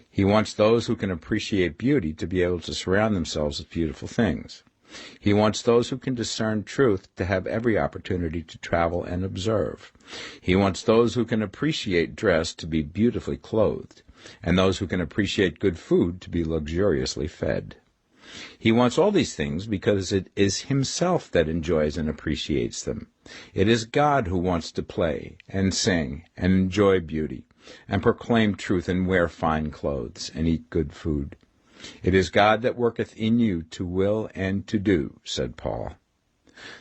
He wants those who can appreciate beauty to be able to surround themselves with beautiful things. He wants those who can discern truth to have every opportunity to travel and observe. He wants those who can appreciate dress to be beautifully clothed, and those who can appreciate good food to be luxuriously fed. He wants all these things because it is himself that enjoys and appreciates them. It is God who wants to play and sing and enjoy beauty and proclaim truth and wear fine clothes and eat good food. It is God that worketh in you to will and to do, said Paul.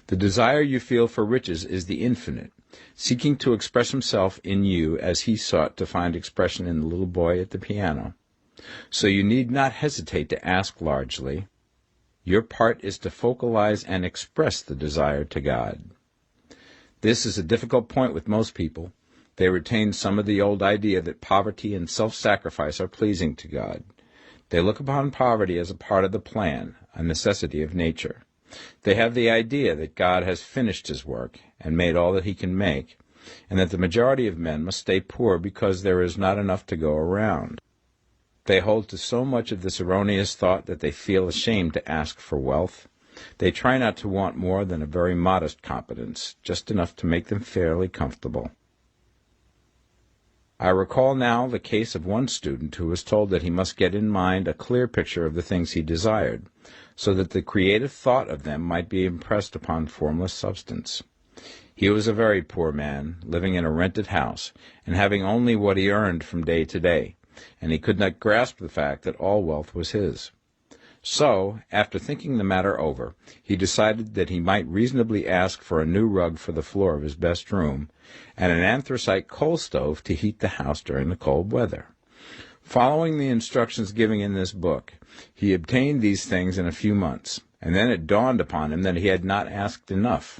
The desire you feel for riches is the infinite, seeking to express himself in you as he sought to find expression in the little boy at the piano. So you need not hesitate to ask largely. Your part is to focalize and express the desire to God. This is a difficult point with most people. They retain some of the old idea that poverty and self-sacrifice are pleasing to God. They look upon poverty as a part of the plan, a necessity of nature. They have the idea that God has finished his work and made all that he can make, and that the majority of men must stay poor because there is not enough to go around. They hold to so much of this erroneous thought that they feel ashamed to ask for wealth. They try not to want more than a very modest competence, just enough to make them fairly comfortable. I recall now the case of one student who was told that he must get in mind a clear picture of the things he desired, so that the creative thought of them might be impressed upon formless substance. He was a very poor man, living in a rented house, and having only what he earned from day to day, and he could not grasp the fact that all wealth was his. So, after thinking the matter over, he decided that he might reasonably ask for a new rug for the floor of his best room, and an anthracite coal stove to heat the house during the cold weather. Following the instructions given in this book, he obtained these things in a few months, and then it dawned upon him that he had not asked enough.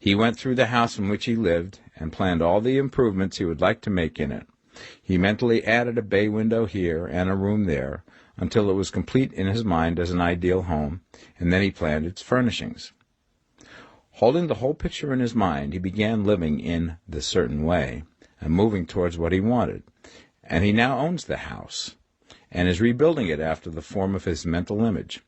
He went through the house in which he lived, and planned all the improvements he would like to make in it. He mentally added a bay window here and a room there, until it was complete in his mind as an ideal home, and then he planned its furnishings. Holding the whole picture in his mind, he began living in the certain way, and moving towards what he wanted, and he now owns the house, and is rebuilding it after the form of his mental image.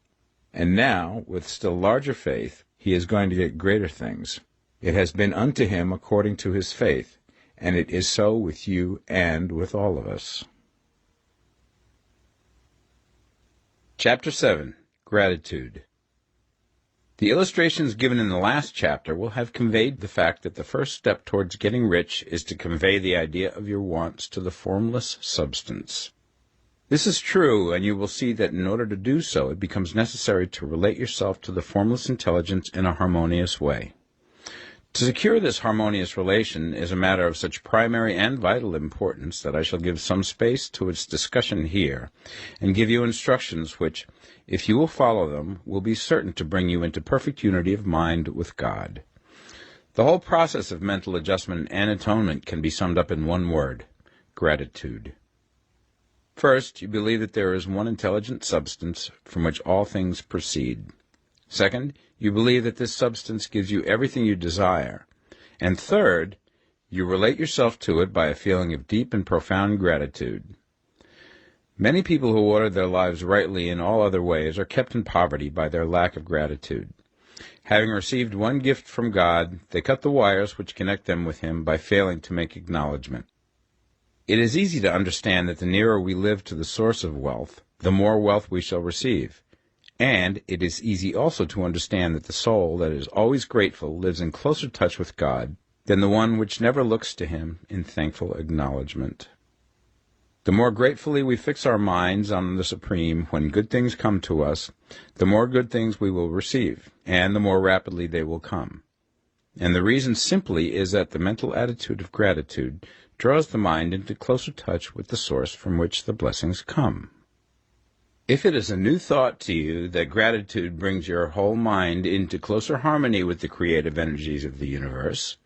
And now, with still larger faith, he is going to get greater things. It has been unto him according to his faith, and it is so with you and with all of us. Chapter 7. Gratitude. The illustrations given in the last chapter will have conveyed the fact that the first step towards getting rich is to convey the idea of your wants to the formless substance. This is true, and you will see that in order to do so, it becomes necessary to relate yourself to the formless intelligence in a harmonious way. To secure this harmonious relation is a matter of such primary and vital importance that I shall give some space to its discussion here, and give you instructions which, if you will follow them, will be certain to bring you into perfect unity of mind with God. The whole process of mental adjustment and atonement can be summed up in one word: gratitude. First, you believe that there is one intelligent substance from which all things proceed. Second, you believe that this substance gives you everything you desire. And third, you relate yourself to it by a feeling of deep and profound gratitude. Many people who order their lives rightly in all other ways are kept in poverty by their lack of gratitude. Having received one gift from God, they cut the wires which connect them with Him by failing to make acknowledgment. It is easy to understand that the nearer we live to the source of wealth, the more wealth we shall receive. And it is easy also to understand that the soul that is always grateful lives in closer touch with God than the one which never looks to Him in thankful acknowledgment. The more gratefully we fix our minds on the Supreme when good things come to us, the more good things we will receive, and the more rapidly they will come. And the reason simply is that the mental attitude of gratitude draws the mind into closer touch with the source from which the blessings come. If it is a new thought to you that gratitude brings your whole mind into closer harmony with the creative energies of the universe,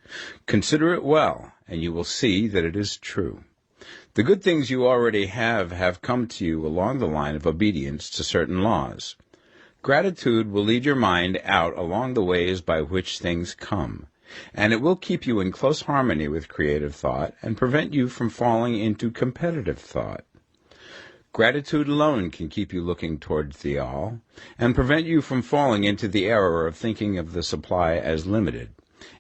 consider it well, and you will see that it is true. The good things you already have come to you along the line of obedience to certain laws. Gratitude will lead your mind out along the ways by which things come, and it will keep you in close harmony with creative thought and prevent you from falling into competitive thought. Gratitude alone can keep you looking towards the all, and prevent you from falling into the error of thinking of the supply as limited,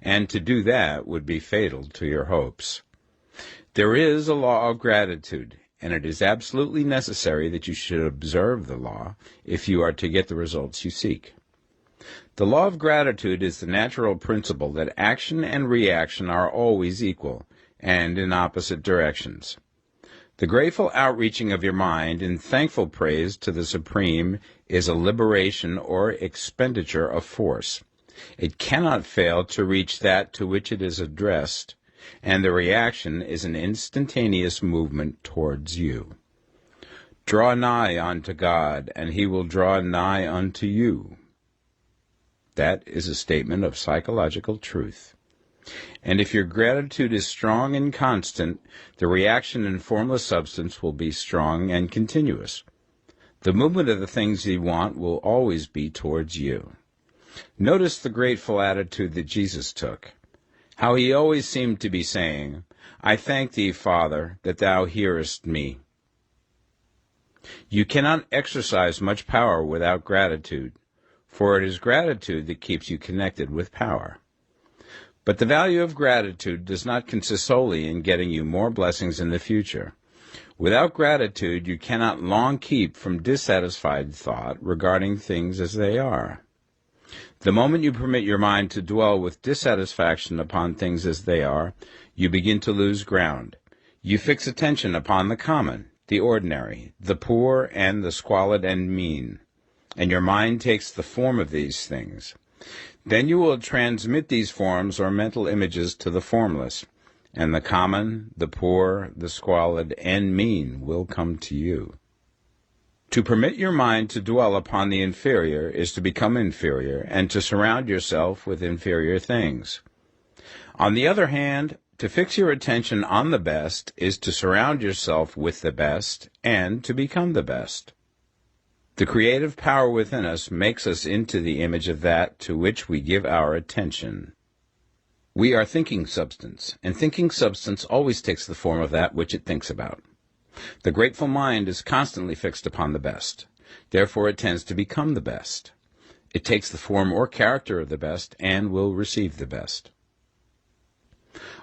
and to do that would be fatal to your hopes. There is a law of gratitude, and it is absolutely necessary that you should observe the law if you are to get the results you seek. The law of gratitude is the natural principle that action and reaction are always equal, and in opposite directions. The grateful outreaching of your mind in thankful praise to the Supreme is a liberation or expenditure of force. It cannot fail to reach that to which it is addressed, and the reaction is an instantaneous movement towards you. Draw nigh unto God, and he will draw nigh unto you. That is a statement of psychological truth. And if your gratitude is strong and constant, the reaction in formless substance will be strong and continuous. The movement of the things you want will always be towards you. Notice the grateful attitude that Jesus took, how he always seemed to be saying, I thank thee, Father, that thou hearest me. You cannot exercise much power without gratitude, for it is gratitude that keeps you connected with power. But the value of gratitude does not consist solely in getting you more blessings in the future. Without gratitude, you cannot long keep from dissatisfied thought regarding things as they are. The moment you permit your mind to dwell with dissatisfaction upon things as they are, you begin to lose ground. You fix attention upon the common, the ordinary, the poor, and the squalid and mean, and your mind takes the form of these things. Then you will transmit these forms or mental images to the formless, and the common, the poor, the squalid, and mean will come to you. To permit your mind to dwell upon the inferior is to become inferior, and to surround yourself with inferior things. On the other hand, to fix your attention on the best is to surround yourself with the best, and to become the best. The creative power within us makes us into the image of that to which we give our attention. We are thinking substance, and thinking substance always takes the form of that which it thinks about. The grateful mind is constantly fixed upon the best. Therefore it tends to become the best. It takes the form or character of the best and will receive the best.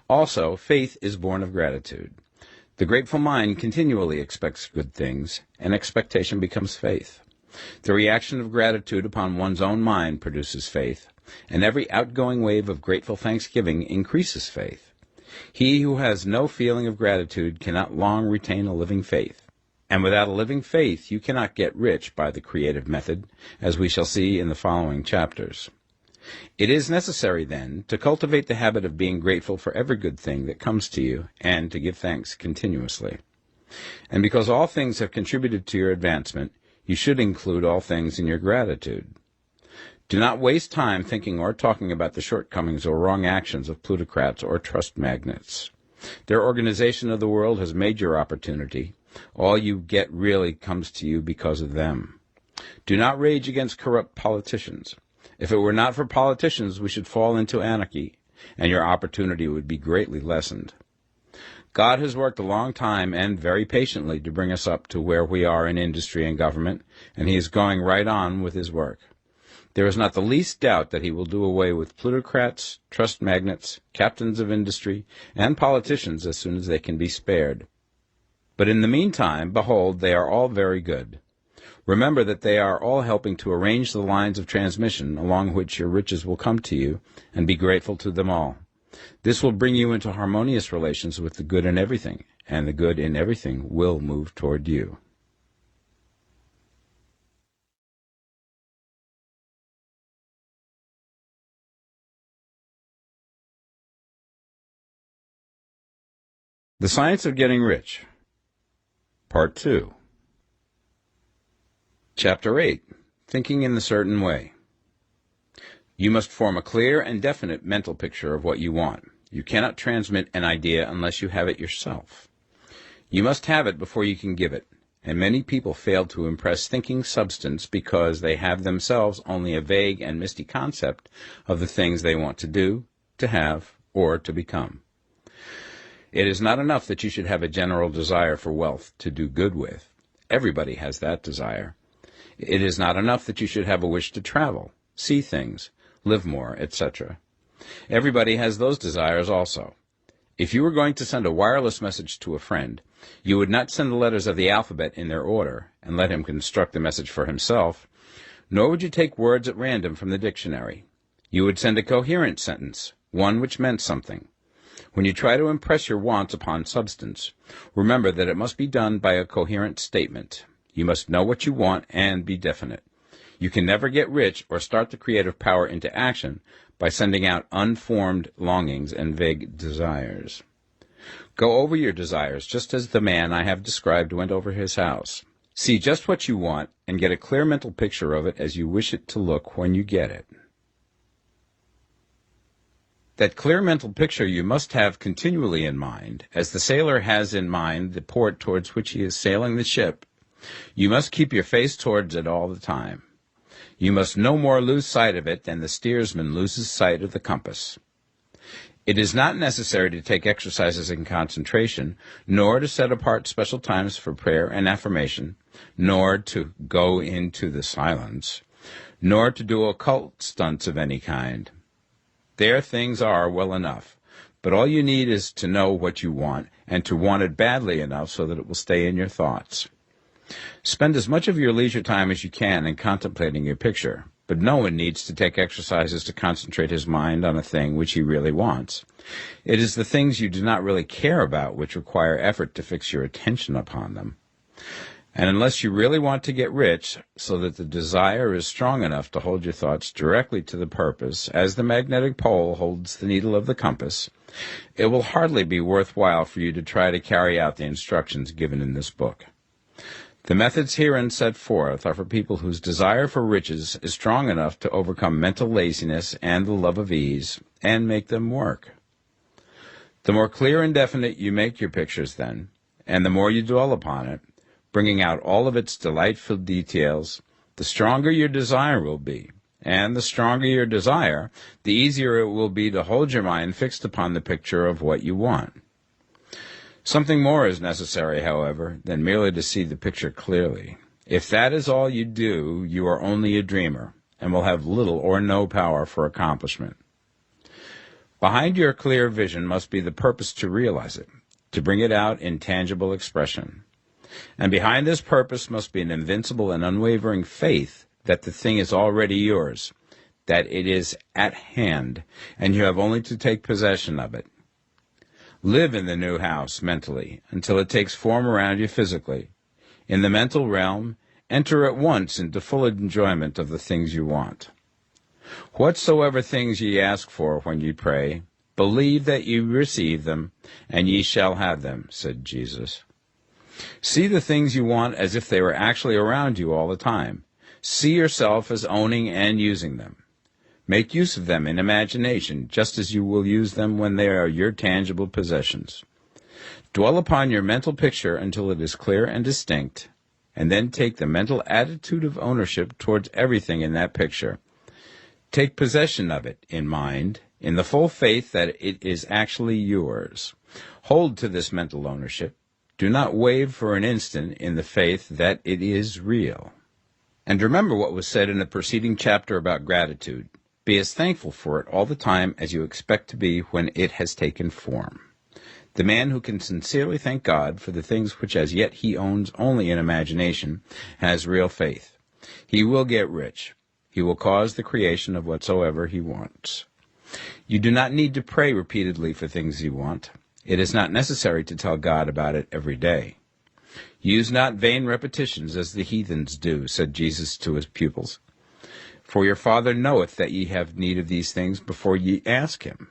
Also, faith is born of gratitude. The grateful mind continually expects good things, and expectation becomes faith. The reaction of gratitude upon one's own mind produces faith, and every outgoing wave of grateful thanksgiving increases faith. He who has no feeling of gratitude cannot long retain a living faith, and without a living faith you cannot get rich by the creative method, as we shall see in the following chapters. It is necessary, then, to cultivate the habit of being grateful for every good thing that comes to you, and to give thanks continuously. And because all things have contributed to your advancement, you should include all things in your gratitude. Do not waste time thinking or talking about the shortcomings or wrong actions of plutocrats or trust magnates. Their organization of the world has made your opportunity. All you get really comes to you because of them. Do not rage against corrupt politicians. If it were not for politicians, we should fall into anarchy, and your opportunity would be greatly lessened. God has worked a long time and very patiently to bring us up to where we are in industry and government, and he is going right on with his work. There is not the least doubt that he will do away with plutocrats, trust magnates, captains of industry, and politicians as soon as they can be spared. But in the meantime, behold, they are all very good. Remember that they are all helping to arrange the lines of transmission along which your riches will come to you, and be grateful to them all. This will bring you into harmonious relations with the good in everything, and the good in everything will move toward you. The Science of Getting Rich, Part 2. Chapter 8. Thinking in the Certain Way. You must form a clear and definite mental picture of what you want. You cannot transmit an idea unless you have it yourself. You must have it before you can give it, and many people fail to impress thinking substance because they have themselves only a vague and misty concept of the things they want to do, to have, or to become. It is not enough that you should have a general desire for wealth to do good with. Everybody has that desire. It is not enough that you should have a wish to travel, see things, live more, etc. Everybody has those desires also. If you were going to send a wireless message to a friend, you would not send the letters of the alphabet in their order and let him construct the message for himself, nor would you take words at random from the dictionary. You would send a coherent sentence, one which meant something. When you try to impress your wants upon substance, remember that it must be done by a coherent statement. You must know what you want and be definite. You can never get rich or start the creative power into action by sending out unformed longings and vague desires. Go over your desires just as the man I have described went over his house. See just what you want and get a clear mental picture of it as you wish it to look when you get it. That clear mental picture you must have continually in mind, as the sailor has in mind the port towards which he is sailing the ship. You must keep your face towards it all the time. You must no more lose sight of it than the steersman loses sight of the compass. It is not necessary to take exercises in concentration, nor to set apart special times for prayer and affirmation, nor to go into the silence, nor to do occult stunts of any kind. There things are well enough, but all you need is to know what you want, and to want it badly enough so that it will stay in your thoughts. Spend as much of your leisure time as you can in contemplating your picture, but no one needs to take exercises to concentrate his mind on a thing which he really wants. It is the things you do not really care about which require effort to fix your attention upon them. And unless you really want to get rich, so that the desire is strong enough to hold your thoughts directly to the purpose, as the magnetic pole holds the needle of the compass, it will hardly be worthwhile for you to try to carry out the instructions given in this book. The methods herein set forth are for people whose desire for riches is strong enough to overcome mental laziness and the love of ease, and make them work. The more clear and definite you make your pictures then, and the more you dwell upon it, bringing out all of its delightful details, the stronger your desire will be. And the stronger your desire, the easier it will be to hold your mind fixed upon the picture of what you want. Something more is necessary, however, than merely to see the picture clearly. If that is all you do, you are only a dreamer, and will have little or no power for accomplishment. Behind your clear vision must be the purpose to realize it, to bring it out in tangible expression. And behind this purpose must be an invincible and unwavering faith that the thing is already yours, that it is at hand, and you have only to take possession of it. Live in the new house mentally until it takes form around you physically. In the mental realm, enter at once into full enjoyment of the things you want. Whatsoever things ye ask for when ye pray, believe that ye receive them, and ye shall have them, said Jesus. See the things you want as if they were actually around you all the time. See yourself as owning and using them. Make use of them in imagination, just as you will use them when they are your tangible possessions. Dwell upon your mental picture until it is clear and distinct, and then take the mental attitude of ownership towards everything in that picture. Take possession of it in mind, in the full faith that it is actually yours. Hold to this mental ownership. Do not waver for an instant in the faith that it is real. And remember what was said in the preceding chapter about gratitude. Be as thankful for it all the time as you expect to be when it has taken form. The man who can sincerely thank God for the things which as yet he owns only in imagination has real faith. He will get rich. He will cause the creation of whatsoever he wants. You do not need to pray repeatedly for things you want. It is not necessary to tell God about it every day. Use not vain repetitions as the heathens do, said Jesus to his pupils. For your Father knoweth that ye have need of these things before ye ask him.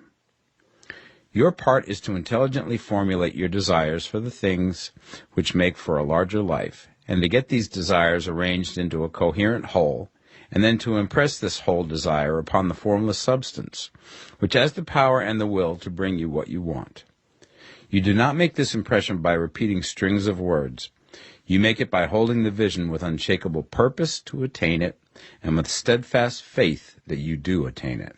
Your part is to intelligently formulate your desires for the things which make for a larger life, and to get these desires arranged into a coherent whole, and then to impress this whole desire upon the formless substance, which has the power and the will to bring you what you want. You do not make this impression by repeating strings of words. You make it by holding the vision with unshakable purpose to attain it, and with steadfast faith that you do attain it.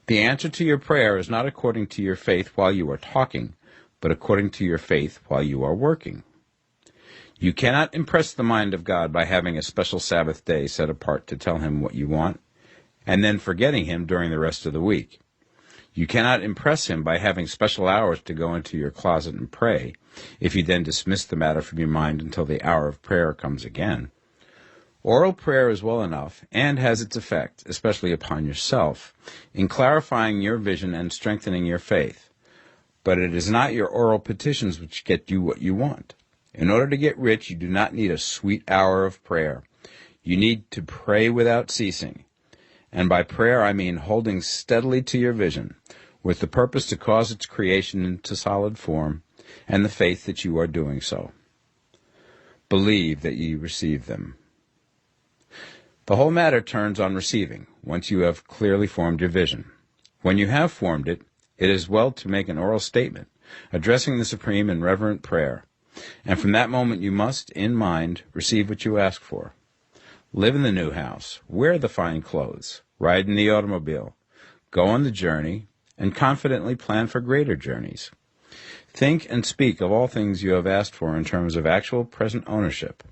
The answer to your prayer is not according to your faith while you are talking, but according to your faith while you are working. You cannot impress the mind of God by having a special Sabbath day set apart to tell him what you want, and then forgetting him during the rest of the week. You cannot impress him by having special hours to go into your closet and pray, if you then dismiss the matter from your mind until the hour of prayer comes again. Oral prayer is well enough, and has its effect, especially upon yourself, in clarifying your vision and strengthening your faith. But it is not your oral petitions which get you what you want. In order to get rich, you do not need a sweet hour of prayer. You need to pray without ceasing. And by prayer I mean holding steadily to your vision, with the purpose to cause its creation into solid form, and the faith that you are doing so. Believe that ye receive them. The whole matter turns on receiving, once you have clearly formed your vision. When you have formed it, it is well to make an oral statement, addressing the Supreme in reverent prayer, and from that moment you must, in mind, receive what you ask for. Live in the new house, wear the fine clothes, ride in the automobile, go on the journey, and confidently plan for greater journeys. Think and speak of all things you have asked for in terms of actual present ownership.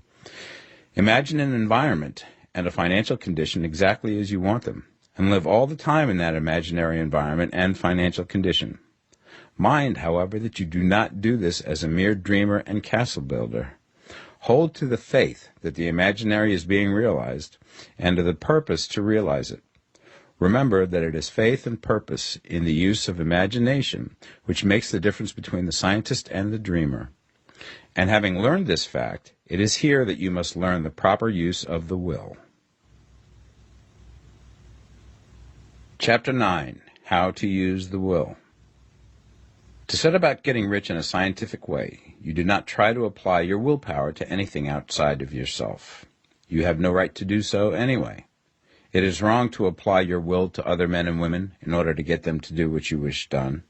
Imagine an environment and a financial condition exactly as you want them, and live all the time in that imaginary environment and financial condition. Mind, however, that you do not do this as a mere dreamer and castle builder. Hold to the faith that the imaginary is being realized, and to the purpose to realize it. Remember that it is faith and purpose in the use of imagination which makes the difference between the scientist and the dreamer. And having learned this fact, it is here that you must learn the proper use of the will. Chapter 9. How to Use the Will. To set about getting rich in a scientific way, you do not try to apply your willpower to anything outside of yourself. You have no right to do so anyway. It is wrong to apply your will to other men and women in order to get them to do what you wish done.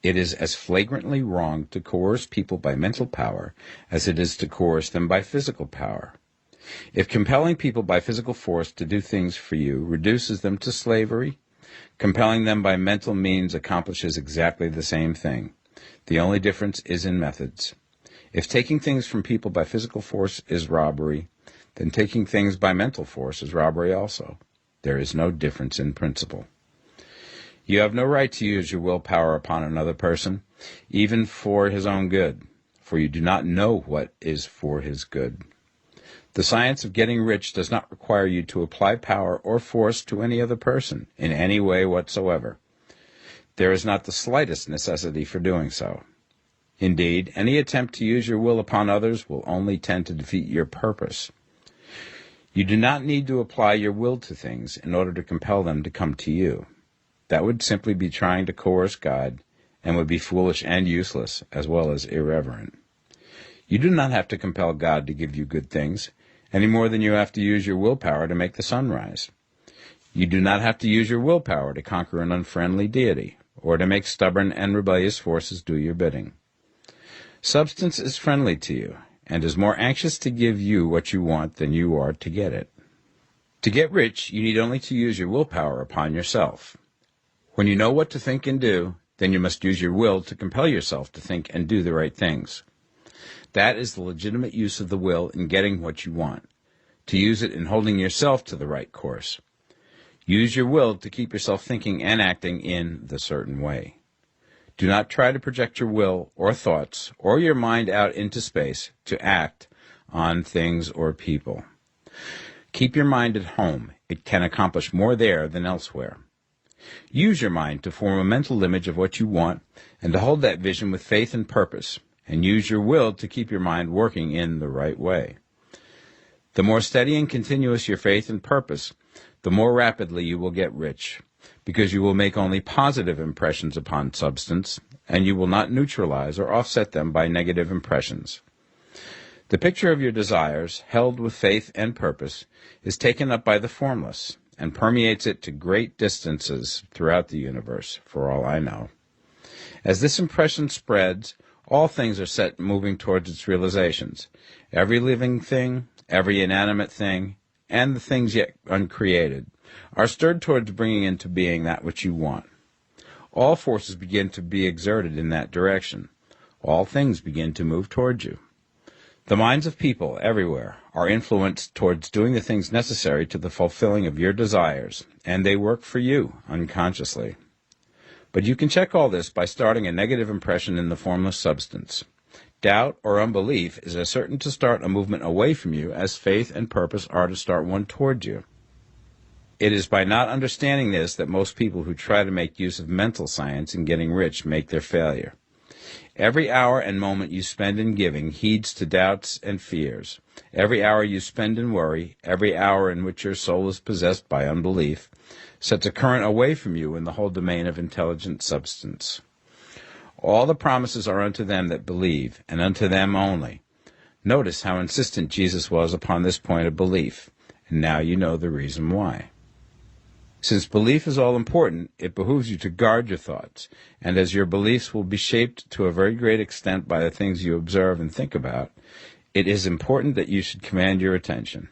It is as flagrantly wrong to coerce people by mental power as it is to coerce them by physical power. If compelling people by physical force to do things for you reduces them to slavery, compelling them by mental means accomplishes exactly the same thing. The only difference is in methods. If taking things from people by physical force is robbery, then taking things by mental force is robbery also. There is no difference in principle. You have no right to use your willpower upon another person, even for his own good, for you do not know what is for his good. The science of getting rich does not require you to apply power or force to any other person in any way whatsoever. There is not the slightest necessity for doing so. Indeed, any attempt to use your will upon others will only tend to defeat your purpose. You do not need to apply your will to things in order to compel them to come to you. That would simply be trying to coerce God, and would be foolish and useless, as well as irreverent. You do not have to compel God to give you good things, any more than you have to use your willpower to make the sun rise. You do not have to use your willpower to conquer an unfriendly deity, or to make stubborn and rebellious forces do your bidding. Substance is friendly to you, and is more anxious to give you what you want than you are to get it. To get rich, you need only to use your willpower upon yourself. When you know what to think and do, then you must use your will to compel yourself to think and do the right things. That is the legitimate use of the will in getting what you want, to use it in holding yourself to the right course. Use your will to keep yourself thinking and acting in the certain way. Do not try to project your will or thoughts or your mind out into space to act on things or people. Keep your mind at home. It can accomplish more there than elsewhere. Use your mind to form a mental image of what you want and to hold that vision with faith and purpose, and use your will to keep your mind working in the right way. The more steady and continuous your faith and purpose, the more rapidly you will get rich, because you will make only positive impressions upon substance, and you will not neutralize or offset them by negative impressions. The picture of your desires, held with faith and purpose, is taken up by the formless and permeates it to great distances throughout the universe, for all I know. As this impression spreads, all things are set moving towards its realizations. Every living thing, every inanimate thing, and the things yet uncreated are stirred towards bringing into being that which you want. All forces begin to be exerted in that direction. All things begin to move towards you. The minds of people everywhere are influenced towards doing the things necessary to the fulfilling of your desires, and they work for you unconsciously. But you can check all this by starting a negative impression in the formless substance. Doubt or unbelief is as certain to start a movement away from you as faith and purpose are to start one toward you. It is by not understanding this that most people who try to make use of mental science in getting rich make their failure. Every hour and moment you spend in giving heeds to doubts and fears. Every hour you spend in worry, every hour in which your soul is possessed by unbelief, sets a current away from you in the whole domain of intelligent substance. All the promises are unto them that believe, and unto them only. Notice how insistent Jesus was upon this point of belief, and now you know the reason why. Since belief is all important, it behooves you to guard your thoughts, and as your beliefs will be shaped to a very great extent by the things you observe and think about, it is important that you should command your attention.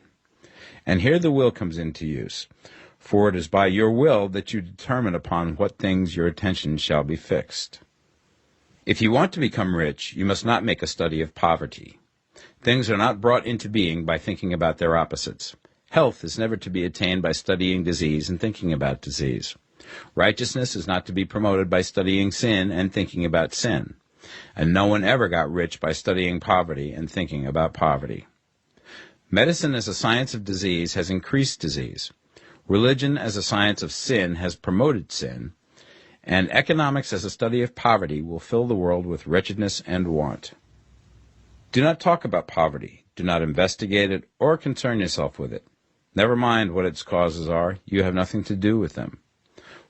And here the will comes into use, for it is by your will that you determine upon what things your attention shall be fixed. If you want to become rich, you must not make a study of poverty. Things are not brought into being by thinking about their opposites. Health is never to be attained by studying disease and thinking about disease. Righteousness is not to be promoted by studying sin and thinking about sin. And no one ever got rich by studying poverty and thinking about poverty. Medicine as a science of disease has increased disease. Religion as a science of sin has promoted sin. And economics as a study of poverty will fill the world with wretchedness and want. Do not talk about poverty. Do not investigate it or concern yourself with it. Never mind what its causes are. You have nothing to do with them.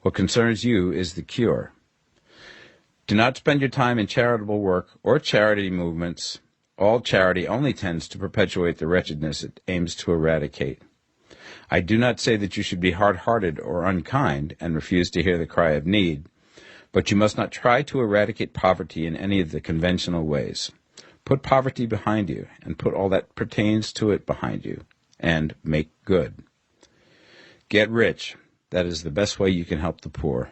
What concerns you is the cure. Do not spend your time in charitable work or charity movements. All charity only tends to perpetuate the wretchedness it aims to eradicate. I do not say that you should be hard-hearted or unkind and refuse to hear the cry of need, but you must not try to eradicate poverty in any of the conventional ways. Put poverty behind you, and put all that pertains to it behind you, and make good. Get rich. That is the best way you can help the poor.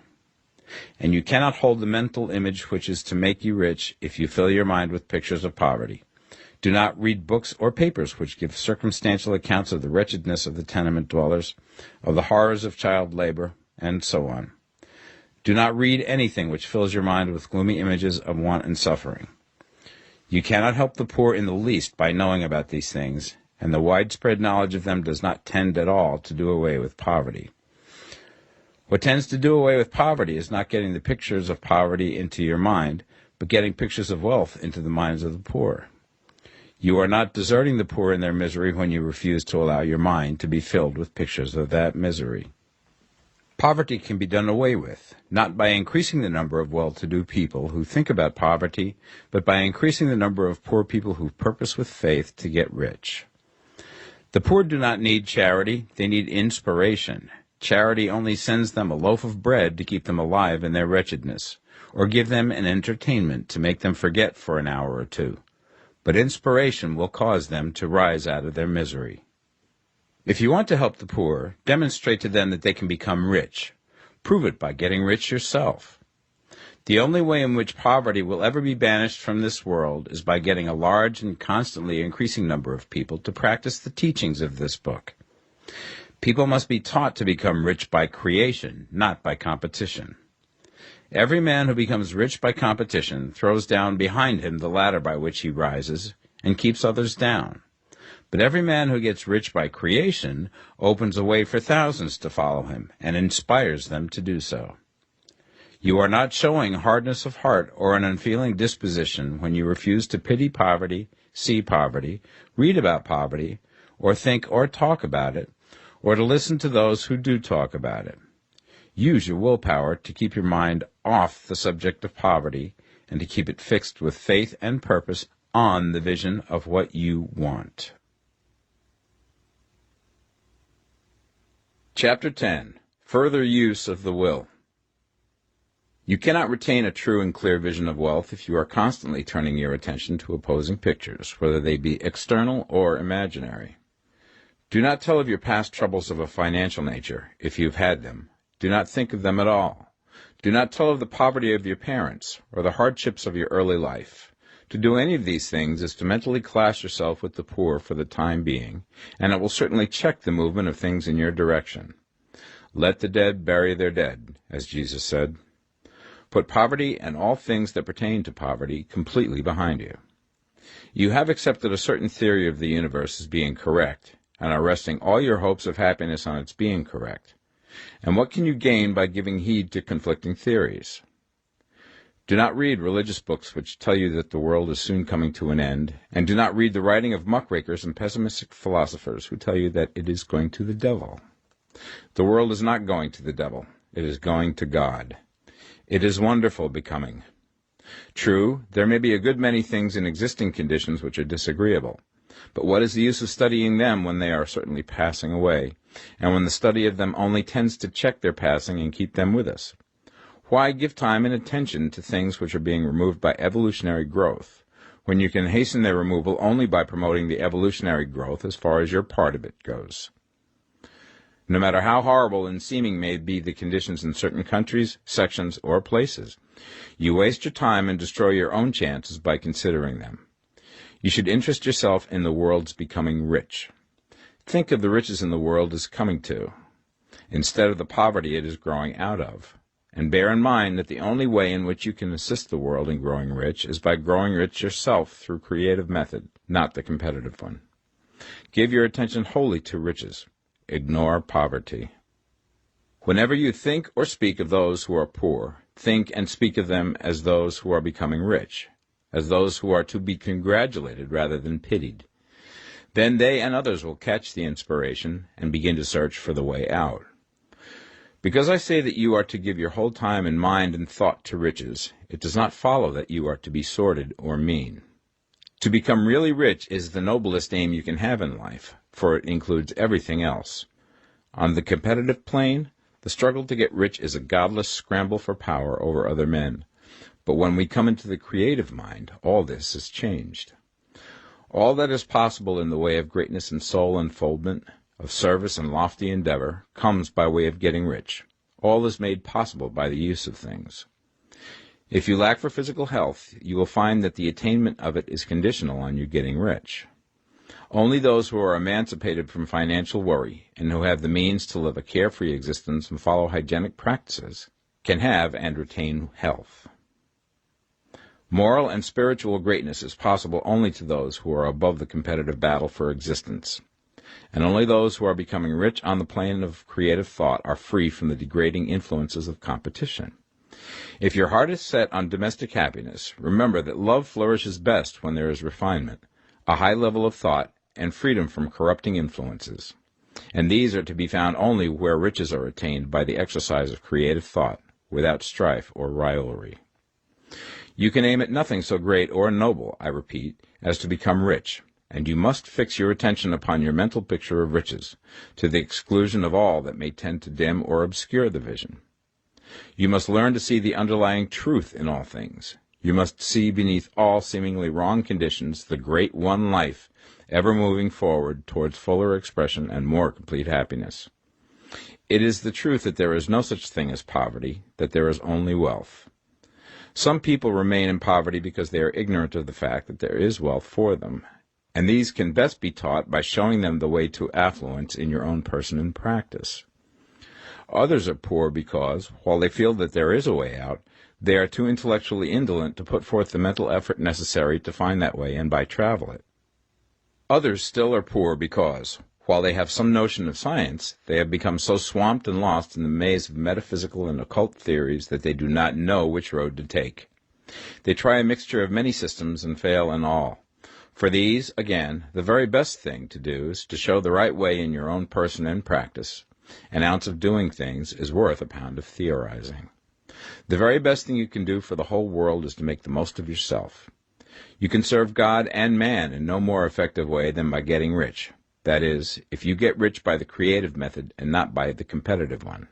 And you cannot hold the mental image which is to make you rich if you fill your mind with pictures of poverty. Do not read books or papers which give circumstantial accounts of the wretchedness of the tenement dwellers, of the horrors of child labor, and so on. Do not read anything which fills your mind with gloomy images of want and suffering. You cannot help the poor in the least by knowing about these things, and the widespread knowledge of them does not tend at all to do away with poverty. What tends to do away with poverty is not getting the pictures of poverty into your mind, but getting pictures of wealth into the minds of the poor. You are not deserting the poor in their misery when you refuse to allow your mind to be filled with pictures of that misery. Poverty can be done away with, not by increasing the number of well-to-do people who think about poverty, but by increasing the number of poor people who purpose with faith to get rich. The poor do not need charity, they need inspiration. Charity only sends them a loaf of bread to keep them alive in their wretchedness, or give them an entertainment to make them forget for an hour or two. But inspiration will cause them to rise out of their misery. If you want to help the poor, demonstrate to them that they can become rich. Prove it by getting rich yourself. The only way in which poverty will ever be banished from this world is by getting a large and constantly increasing number of people to practice the teachings of this book. People must be taught to become rich by creation, not by competition. Every man who becomes rich by competition throws down behind him the ladder by which he rises and keeps others down. But every man who gets rich by creation opens a way for thousands to follow him and inspires them to do so. You are not showing hardness of heart or an unfeeling disposition when you refuse to pity poverty, see poverty, read about poverty, or think or talk about it, or to listen to those who do talk about it. Use your willpower to keep your mind off the subject of poverty and to keep it fixed with faith and purpose on the vision of what you want. Chapter 10. Further Use of the Will. You cannot retain a true and clear vision of wealth if you are constantly turning your attention to opposing pictures, whether they be external or imaginary. Do not tell of your past troubles of a financial nature, if you've had them. Do not think of them at all. Do not tell of the poverty of your parents, or the hardships of your early life. To do any of these things is to mentally class yourself with the poor for the time being, and it will certainly check the movement of things in your direction. Let the dead bury their dead, as Jesus said. Put poverty and all things that pertain to poverty completely behind you. You have accepted a certain theory of the universe as being correct, and are resting all your hopes of happiness on its being correct. And what can you gain by giving heed to conflicting theories? Do not read religious books which tell you that the world is soon coming to an end, and do not read the writing of muckrakers and pessimistic philosophers who tell you that it is going to the devil. The world is not going to the devil. It is going to God. It is wonderful becoming. True, there may be a good many things in existing conditions which are disagreeable, but what is the use of studying them when they are certainly passing away, and when the study of them only tends to check their passing and keep them with us? Why give time and attention to things which are being removed by evolutionary growth, when you can hasten their removal only by promoting the evolutionary growth as far as your part of it goes? No matter how horrible and seeming may be the conditions in certain countries, sections, or places, you waste your time and destroy your own chances by considering them. You should interest yourself in the world's becoming rich. Think of the riches in the world as coming to, instead of the poverty it is growing out of. And bear in mind that the only way in which you can assist the world in growing rich is by growing rich yourself through creative method, not the competitive one. Give your attention wholly to riches. Ignore poverty. Whenever you think or speak of those who are poor, think and speak of them as those who are becoming rich, as those who are to be congratulated rather than pitied. Then they and others will catch the inspiration and begin to search for the way out. Because I say that you are to give your whole time and mind and thought to riches, it does not follow that you are to be sordid or mean. To become really rich is the noblest aim you can have in life, for it includes everything else. On the competitive plane, the struggle to get rich is a godless scramble for power over other men. But when we come into the creative mind, all this is changed. All that is possible in the way of greatness and soul unfoldment, of service and lofty endeavor, comes by way of getting rich. All is made possible by the use of things. If you lack for physical health, you will find that the attainment of it is conditional on you getting rich. Only those who are emancipated from financial worry and who have the means to live a carefree existence and follow hygienic practices can have and retain health. Moral and spiritual greatness is possible only to those who are above the competitive battle for existence, and only those who are becoming rich on the plane of creative thought are free from the degrading influences of competition. If your heart is set on domestic happiness, remember that love flourishes best when there is refinement, a high level of thought, and freedom from corrupting influences. And these are to be found only where riches are attained by the exercise of creative thought, without strife or rivalry. You can aim at nothing so great or noble, I repeat, as to become rich, and you must fix your attention upon your mental picture of riches, to the exclusion of all that may tend to dim or obscure the vision. You must learn to see the underlying truth in all things. You must see beneath all seemingly wrong conditions the great one life, ever moving forward towards fuller expression and more complete happiness. It is the truth that there is no such thing as poverty, that there is only wealth. Some people remain in poverty because they are ignorant of the fact that there is wealth for them, and these can best be taught by showing them the way to affluence in your own person and practice. Others are poor because, while they feel that there is a way out, they are too intellectually indolent to put forth the mental effort necessary to find that way and by travel it. Others still are poor because, while they have some notion of science, they have become so swamped and lost in the maze of metaphysical and occult theories that they do not know which road to take. They try a mixture of many systems and fail in all. For these, again, the very best thing to do is to show the right way in your own person and practice. An ounce of doing things is worth a pound of theorizing. The very best thing you can do for the whole world is to make the most of yourself. You can serve God and man in no more effective way than by getting rich. That is, if you get rich by the creative method and not by the competitive one.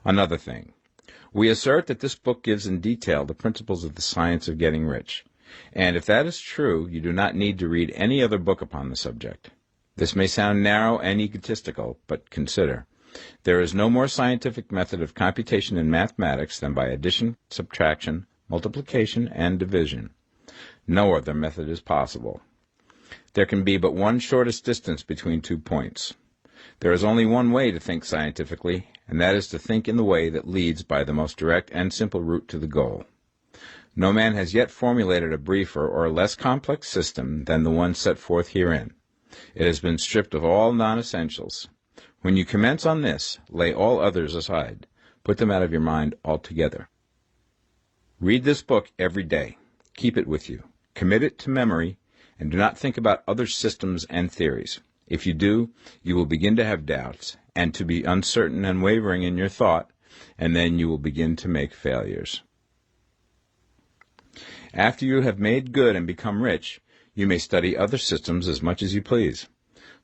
Another thing. We assert that this book gives in detail the principles of the science of getting rich. And if that is true, you do not need to read any other book upon the subject. This may sound narrow and egotistical, but consider. There is no more scientific method of computation in mathematics than by addition, subtraction, multiplication, and division. No other method is possible. There can be but one shortest distance between 2 points. There is only one way to think scientifically, and that is to think in the way that leads by the most direct and simple route to the goal. No man has yet formulated a briefer or less complex system than the one set forth herein. It has been stripped of all non-essentials. When you commence on this, lay all others aside. Put them out of your mind altogether. Read this book every day. Keep it with you. Commit it to memory, and do not think about other systems and theories. If you do, you will begin to have doubts, and to be uncertain and wavering in your thought, and then you will begin to make failures. After you have made good and become rich, you may study other systems as much as you please.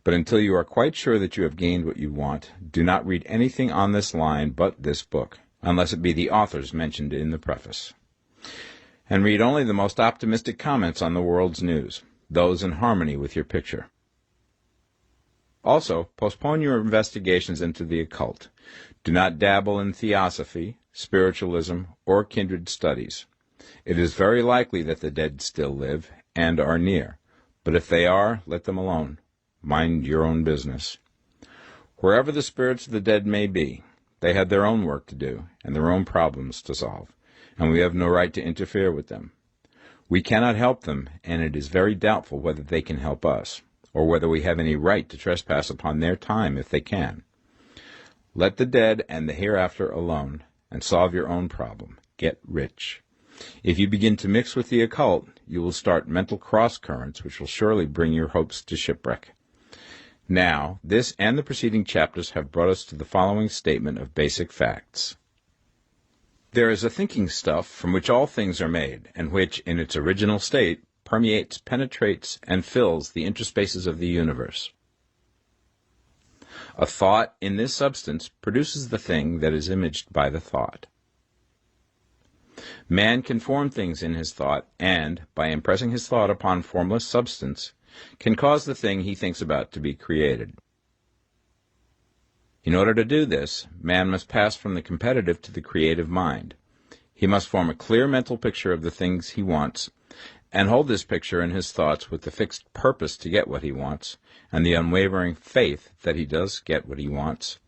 But until you are quite sure that you have gained what you want, do not read anything on this line but this book, unless it be the authors mentioned in the preface. And read only the most optimistic comments on the world's news, those in harmony with your picture. Also, postpone your investigations into the occult. Do not dabble in theosophy, spiritualism, or kindred studies. It is very likely that the dead still live and are near, but if they are, let them alone. Mind your own business. Wherever the spirits of the dead may be, they have their own work to do and their own problems to solve, and we have no right to interfere with them. We cannot help them, and it is very doubtful whether they can help us, or whether we have any right to trespass upon their time if they can. Let the dead and the hereafter alone, and solve your own problem. Get rich. If you begin to mix with the occult, you will start mental cross-currents which will surely bring your hopes to shipwreck. Now, this and the preceding chapters have brought us to the following statement of basic facts. There is a thinking stuff from which all things are made, and which, in its original state, permeates, penetrates, and fills the interspaces of the universe. A thought in this substance produces the thing that is imaged by the thought. Man can form things in his thought, and, by impressing his thought upon formless substance, can cause the thing he thinks about to be created. In order to do this, man must pass from the competitive to the creative mind. He must form a clear mental picture of the things he wants, and hold this picture in his thoughts with the fixed purpose to get what he wants, and the unwavering faith that he does get what he wants,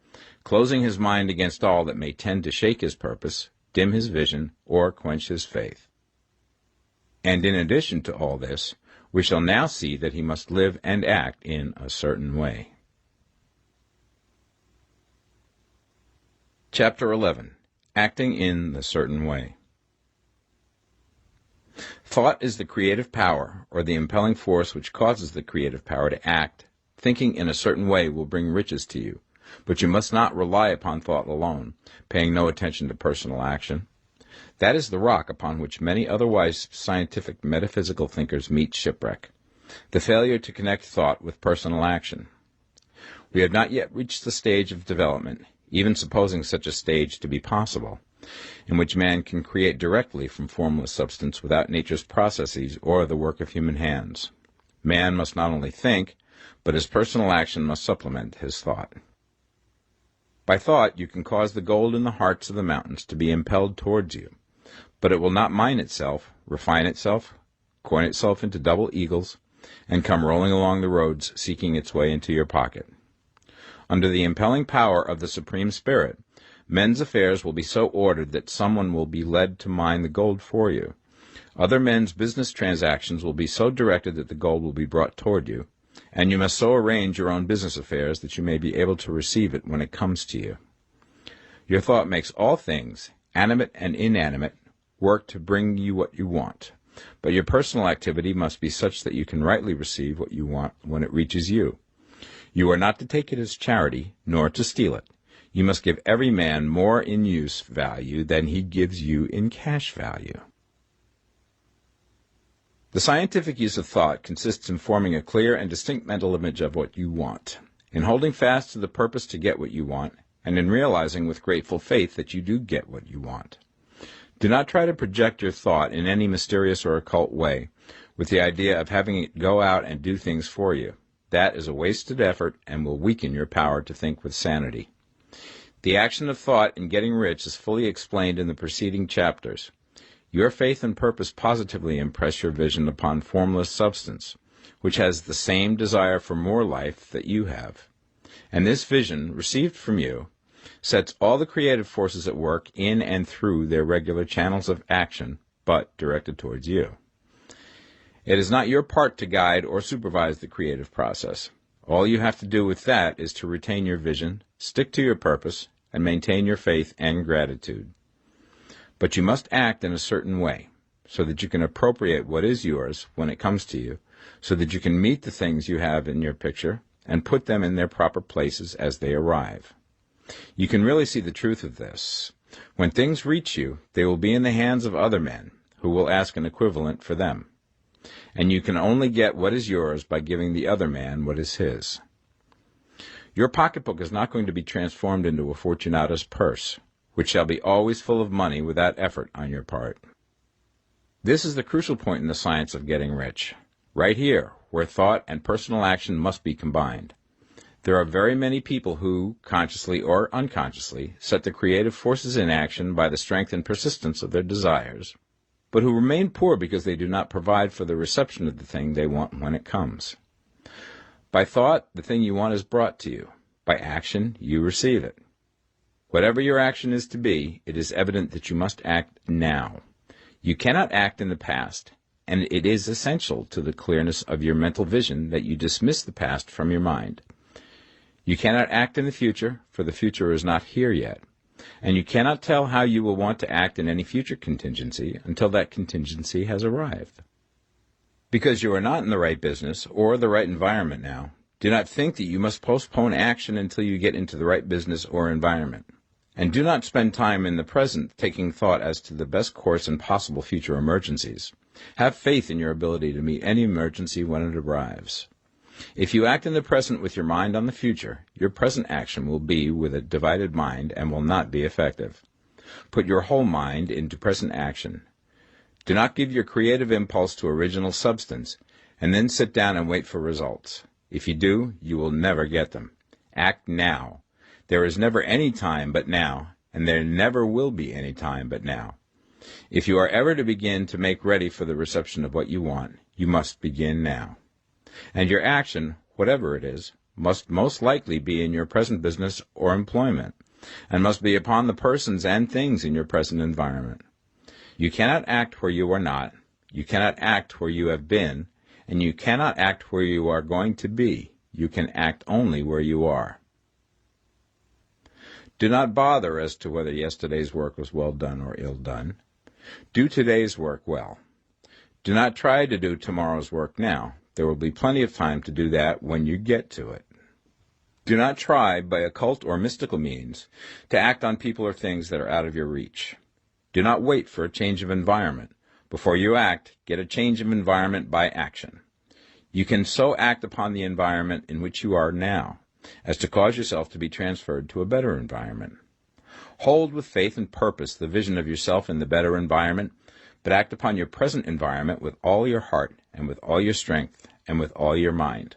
closing his mind against all that may tend to shake his purpose, dim his vision, or quench his faith. And in addition to all this, we shall now see that he must live and act in a certain way. Chapter 11. Acting in the Certain Way. Thought is the creative power, or the impelling force which causes the creative power to act. Thinking in a certain way will bring riches to you, but you must not rely upon thought alone, paying no attention to personal action. That is the rock upon which many otherwise scientific metaphysical thinkers meet shipwreck, the failure to connect thought with personal action. We have not yet reached the stage of development, even supposing such a stage to be possible, in which man can create directly from formless substance without nature's processes or the work of human hands. Man must not only think, but his personal action must supplement his thought. By thought you can cause the gold in the hearts of the mountains to be impelled towards you, but it will not mine itself, refine itself, coin itself into double eagles, and come rolling along the roads seeking its way into your pocket. Under the impelling power of the Supreme Spirit, men's affairs will be so ordered that someone will be led to mine the gold for you. Other men's business transactions will be so directed that the gold will be brought toward you, and you must so arrange your own business affairs that you may be able to receive it when it comes to you. Your thought makes all things, animate and inanimate, work to bring you what you want, but your personal activity must be such that you can rightly receive what you want when it reaches you. You are not to take it as charity, nor to steal it. You must give every man more in use value than he gives you in cash value. The scientific use of thought consists in forming a clear and distinct mental image of what you want, in holding fast to the purpose to get what you want, and in realizing with grateful faith that you do get what you want. Do not try to project your thought in any mysterious or occult way, with the idea of having it go out and do things for you. That is a wasted effort and will weaken your power to think with sanity. The action of thought in getting rich is fully explained in the preceding chapters. Your faith and purpose positively impress your vision upon formless substance, which has the same desire for more life that you have. And this vision, received from you, sets all the creative forces at work in and through their regular channels of action, but directed towards you. It is not your part to guide or supervise the creative process. All you have to do with that is to retain your vision, stick to your purpose, and maintain your faith and gratitude. But you must act in a certain way, so that you can appropriate what is yours when it comes to you, so that you can meet the things you have in your picture and put them in their proper places as they arrive. You can really see the truth of this. When things reach you, they will be in the hands of other men, who will ask an equivalent for them. And you can only get what is yours by giving the other man what is his. Your pocketbook is not going to be transformed into a Fortunata's purse, which shall be always full of money without effort on your part. This is the crucial point in the science of getting rich, right here, where thought and personal action must be combined. There are very many people who, consciously or unconsciously, set the creative forces in action by the strength and persistence of their desires, but who remain poor because they do not provide for the reception of the thing they want when it comes. By thought, the thing you want is brought to you. By action, you receive it. Whatever your action is to be, it is evident that you must act now. You cannot act in the past, and it is essential to the clearness of your mental vision that you dismiss the past from your mind. You cannot act in the future, for the future is not here yet, and you cannot tell how you will want to act in any future contingency until that contingency has arrived. Because you are not in the right business or the right environment now, do not think that you must postpone action until you get into the right business or environment. And do not spend time in the present taking thought as to the best course in possible future emergencies. Have faith in your ability to meet any emergency when it arrives. If you act in the present with your mind on the future, your present action will be with a divided mind and will not be effective. Put your whole mind into present action. Do not give your creative impulse to original substance, and then sit down and wait for results. If you do, you will never get them. Act now. There is never any time but now, and there never will be any time but now. If you are ever to begin to make ready for the reception of what you want, you must begin now. And your action, whatever it is, must most likely be in your present business or employment, and must be upon the persons and things in your present environment. You cannot act where you are not, you cannot act where you have been, and you cannot act where you are going to be. You can act only where you are. Do not bother as to whether yesterday's work was well done or ill done. Do today's work well. Do not try to do tomorrow's work now. There will be plenty of time to do that when you get to it. Do not try, by occult or mystical means, to act on people or things that are out of your reach. Do not wait for a change of environment. Before you act, get a change of environment by action. You can so act upon the environment in which you are now as to cause yourself to be transferred to a better environment. Hold with faith and purpose the vision of yourself in the better environment, but act upon your present environment with all your heart and with all your strength and with all your mind.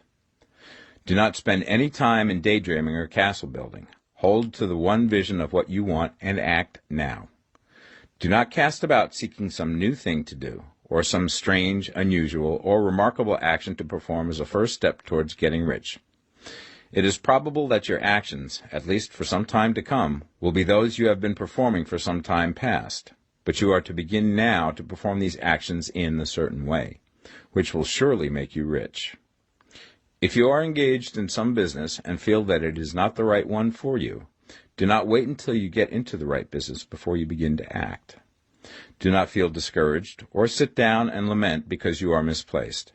Do not spend any time in daydreaming or castle building. Hold to the one vision of what you want and act now. Do not cast about seeking some new thing to do, or some strange, unusual, or remarkable action to perform as a first step towards getting rich. It is probable that your actions, at least for some time to come, will be those you have been performing for some time past, but you are to begin now to perform these actions in a certain way, which will surely make you rich. If you are engaged in some business and feel that it is not the right one for you, do not wait until you get into the right business before you begin to act. Do not feel discouraged or sit down and lament because you are misplaced.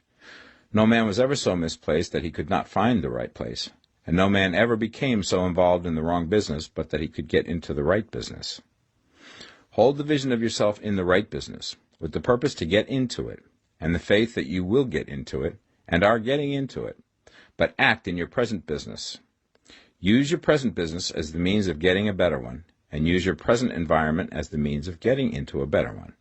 No man was ever so misplaced that he could not find the right place, and no man ever became so involved in the wrong business but that he could get into the right business. Hold the vision of yourself in the right business, with the purpose to get into it, and the faith that you will get into it, and are getting into it, but act in your present business. Use your present business as the means of getting a better one, and use your present environment as the means of getting into a better one.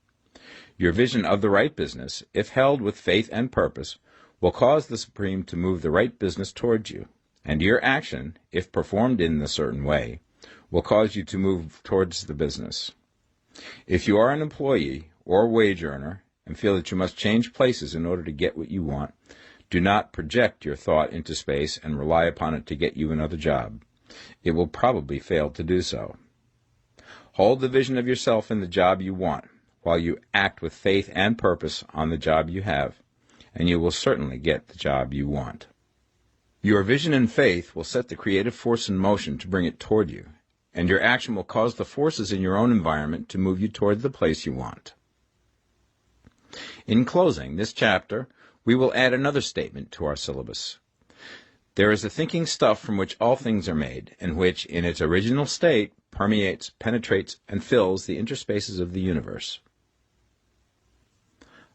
Your vision of the right business, if held with faith and purpose, will cause the Supreme to move the right business towards you, and your action, if performed in a certain way, will cause you to move towards the business. If you are an employee or wage earner and feel that you must change places in order to get what you want, do not project your thought into space and rely upon it to get you another job. It will probably fail to do so. Hold the vision of yourself in the job you want, while you act with faith and purpose on the job you have, and you will certainly get the job you want. Your vision and faith will set the creative force in motion to bring it toward you, and your action will cause the forces in your own environment to move you toward the place you want. In closing this chapter, we will add another statement to our syllabus. There is a thinking stuff from which all things are made, and which, in its original state, permeates, penetrates, and fills the interspaces of the universe.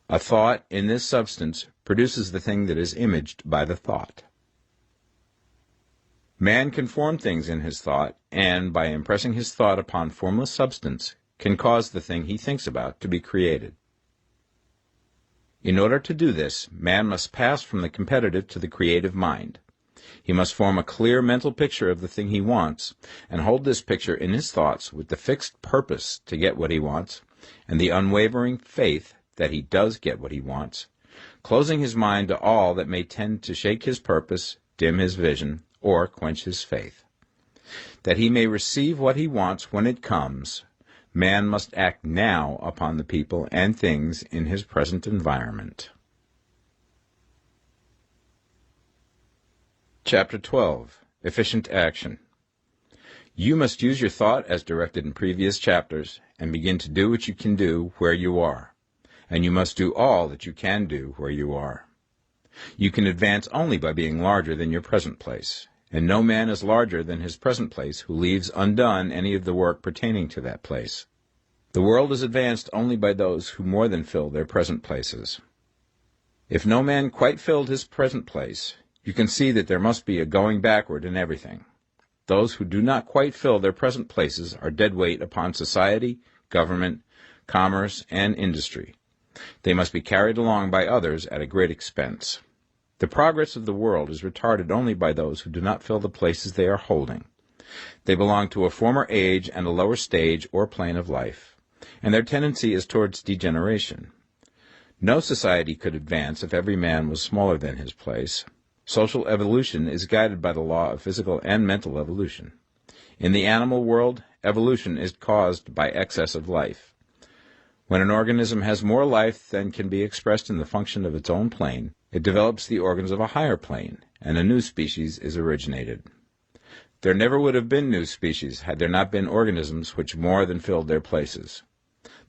A thought in this substance produces the thing that is imaged by the thought. Man can form things in his thought, and, by impressing his thought upon formless substance, can cause the thing he thinks about to be created. In order to do this, man must pass from the competitive to the creative mind. He must form a clear mental picture of the thing he wants, and hold this picture in his thoughts with the fixed purpose to get what he wants, and the unwavering faith that he does get what he wants, closing his mind to all that may tend to shake his purpose, dim his vision, or quench his faith. That he may receive what he wants when it comes, man must act now upon the people and things in his present environment. Chapter 12. Efficient Action. You must use your thought as directed in previous chapters, and begin to do what you can do where you are, and you must do all that you can do where you are. You can advance only by being larger than your present place, and no man is larger than his present place who leaves undone any of the work pertaining to that place. The world is advanced only by those who more than fill their present places. If no man quite filled his present place, you can see that there must be a going backward in everything. Those who do not quite fill their present places are dead weight upon society, government, commerce, and industry. They must be carried along by others at a great expense. The progress of the world is retarded only by those who do not fill the places they are holding. They belong to a former age and a lower stage or plane of life, and their tendency is towards degeneration. No society could advance if every man was smaller than his place. Social evolution is guided by the law of physical and mental evolution. In the animal world, evolution is caused by excess of life. When an organism has more life than can be expressed in the function of its own plane, it develops the organs of a higher plane, and a new species is originated. There never would have been new species had there not been organisms which more than filled their places.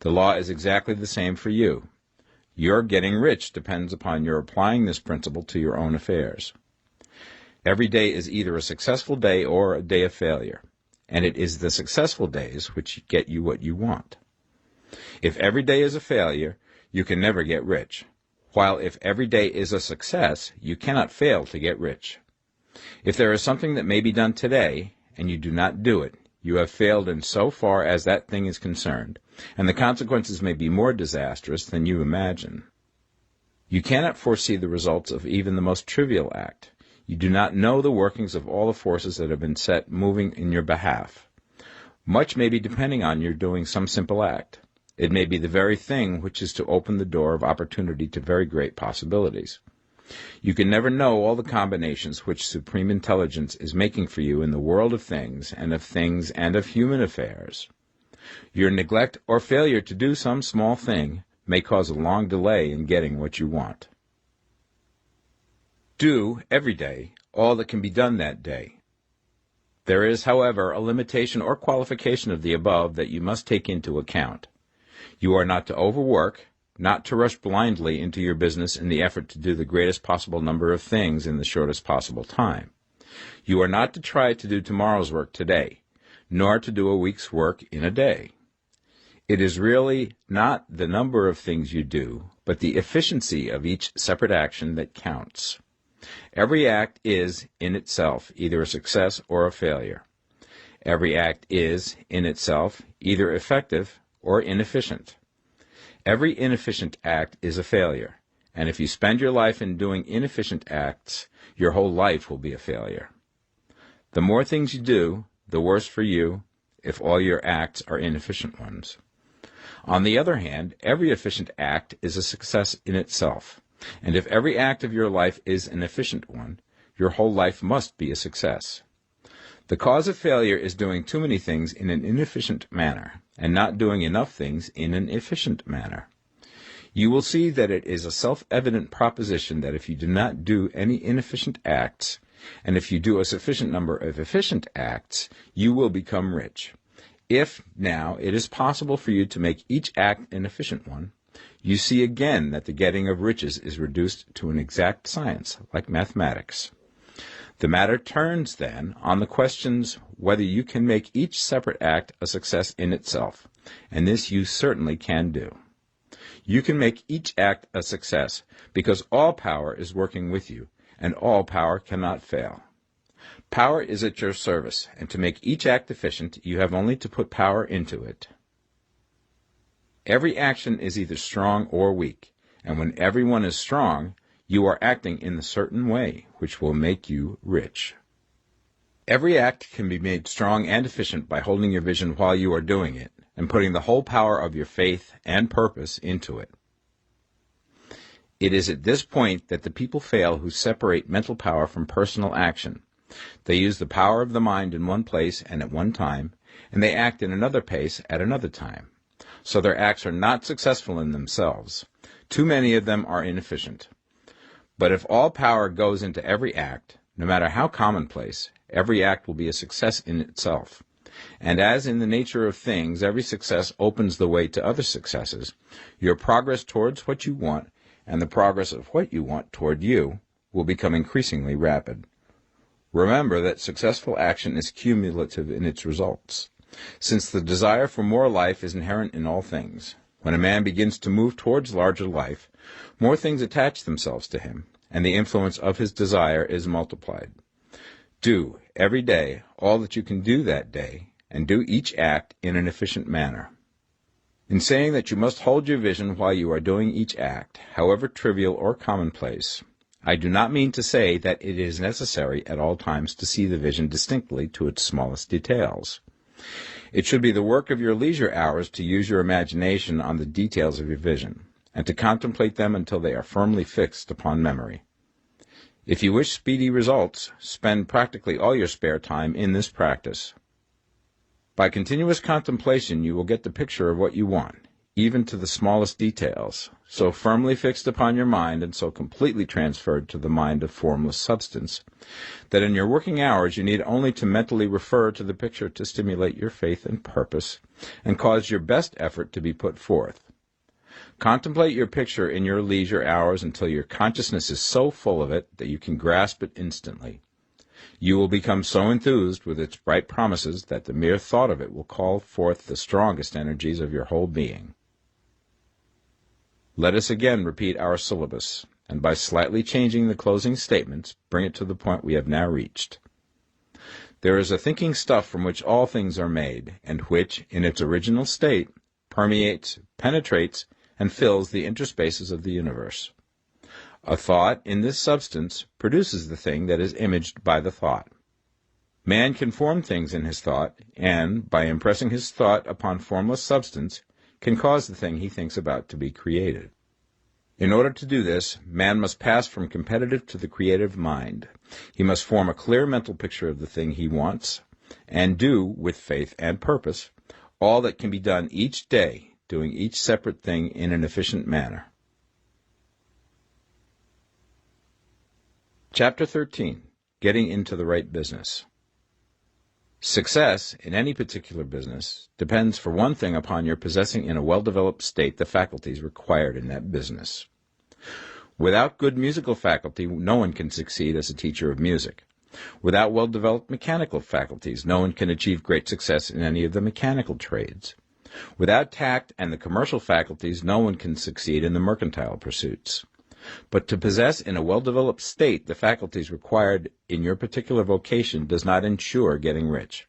The law is exactly the same for you. Your getting rich depends upon your applying this principle to your own affairs. Every day is either a successful day or a day of failure, and it is the successful days which get you what you want. If every day is a failure, you can never get rich, while if every day is a success, you cannot fail to get rich. If there is something that may be done today, and you do not do it, you have failed in so far as that thing is concerned, and the consequences may be more disastrous than you imagine. You cannot foresee the results of even the most trivial act. You do not know the workings of all the forces that have been set moving in your behalf. Much may be depending on your doing some simple act. It may be the very thing which is to open the door of opportunity to very great possibilities. You can never know all the combinations which Supreme Intelligence is making for you in the world of things and of human affairs. Your neglect or failure to do some small thing may cause a long delay in getting what you want. Do, every day, all that can be done that day. There is, however, a limitation or qualification of the above that you must take into account. You are not to overwork, not to rush blindly into your business in the effort to do the greatest possible number of things in the shortest possible time. You are not to try to do tomorrow's work today, nor to do a week's work in a day. It is really not the number of things you do, but the efficiency of each separate action that counts. Every act is, in itself, either a success or a failure. Every act is, in itself, either effective or inefficient. Every inefficient act is a failure, and if you spend your life in doing inefficient acts, your whole life will be a failure. The more things you do, the worse for you if all your acts are inefficient ones. On the other hand, every efficient act is a success in itself, and if every act of your life is an efficient one, your whole life must be a success. The cause of failure is doing too many things in an inefficient manner, and not doing enough things in an efficient manner. You will see that it is a self-evident proposition that if you do not do any inefficient acts, and if you do a sufficient number of efficient acts, you will become rich. If, now, it is possible for you to make each act an efficient one, you see again that the getting of riches is reduced to an exact science, like mathematics. The matter turns, then, on the questions whether you can make each separate act a success in itself, and this you certainly can do. You can make each act a success because all power is working with you, and all power cannot fail. Power is at your service, and to make each act efficient, you have only to put power into it. Every action is either strong or weak, and when everyone is strong, you are acting in a certain way, which will make you rich. Every act can be made strong and efficient by holding your vision while you are doing it, and putting the whole power of your faith and purpose into it. It is at this point that the people fail who separate mental power from personal action. They use the power of the mind in one place and at one time, and they act in another place at another time. So their acts are not successful in themselves. Too many of them are inefficient. But if all power goes into every act, no matter how commonplace, every act will be a success in itself. And as in the nature of things, every success opens the way to other successes, your progress towards what you want and the progress of what you want toward you will become increasingly rapid. Remember that successful action is cumulative in its results. Since the desire for more life is inherent in all things, when a man begins to move towards larger life, more things attach themselves to him, and the influence of his desire is multiplied. Do, every day, all that you can do that day, and do each act in an efficient manner. In saying that you must hold your vision while you are doing each act, however trivial or commonplace, I do not mean to say that it is necessary at all times to see the vision distinctly to its smallest details. It should be the work of your leisure hours to use your imagination on the details of your vision, and to contemplate them until they are firmly fixed upon memory. If you wish speedy results, spend practically all your spare time in this practice. By continuous contemplation you will get the picture of what you want, even to the smallest details, so firmly fixed upon your mind and so completely transferred to the mind of formless substance, that in your working hours you need only to mentally refer to the picture to stimulate your faith and purpose, and cause your best effort to be put forth. Contemplate your picture in your leisure hours until your consciousness is so full of it that you can grasp it instantly. You will become so enthused with its bright promises that the mere thought of it will call forth the strongest energies of your whole being. Let us again repeat our syllabus, and by slightly changing the closing statements, bring it to the point we have now reached. There is a thinking stuff from which all things are made, and which, in its original state, permeates, penetrates, and fills the interspaces of the universe. A thought in this substance produces the thing that is imaged by the thought. Man can form things in his thought, and, by impressing his thought upon formless substance, can cause the thing he thinks about to be created. In order to do this, man must pass from competitive to the creative mind. He must form a clear mental picture of the thing he wants, and do, with faith and purpose, all that can be done each day, doing each separate thing in an efficient manner. Chapter 13. Getting into the right business. Success in any particular business depends for one thing upon your possessing in a well-developed state the faculties required in that business. Without good musical faculty, no one can succeed as a teacher of music. Without well-developed mechanical faculties, no one can achieve great success in any of the mechanical trades. Without tact and the commercial faculties, no one can succeed in the mercantile pursuits. But to possess in a well-developed state the faculties required in your particular vocation does not ensure getting rich.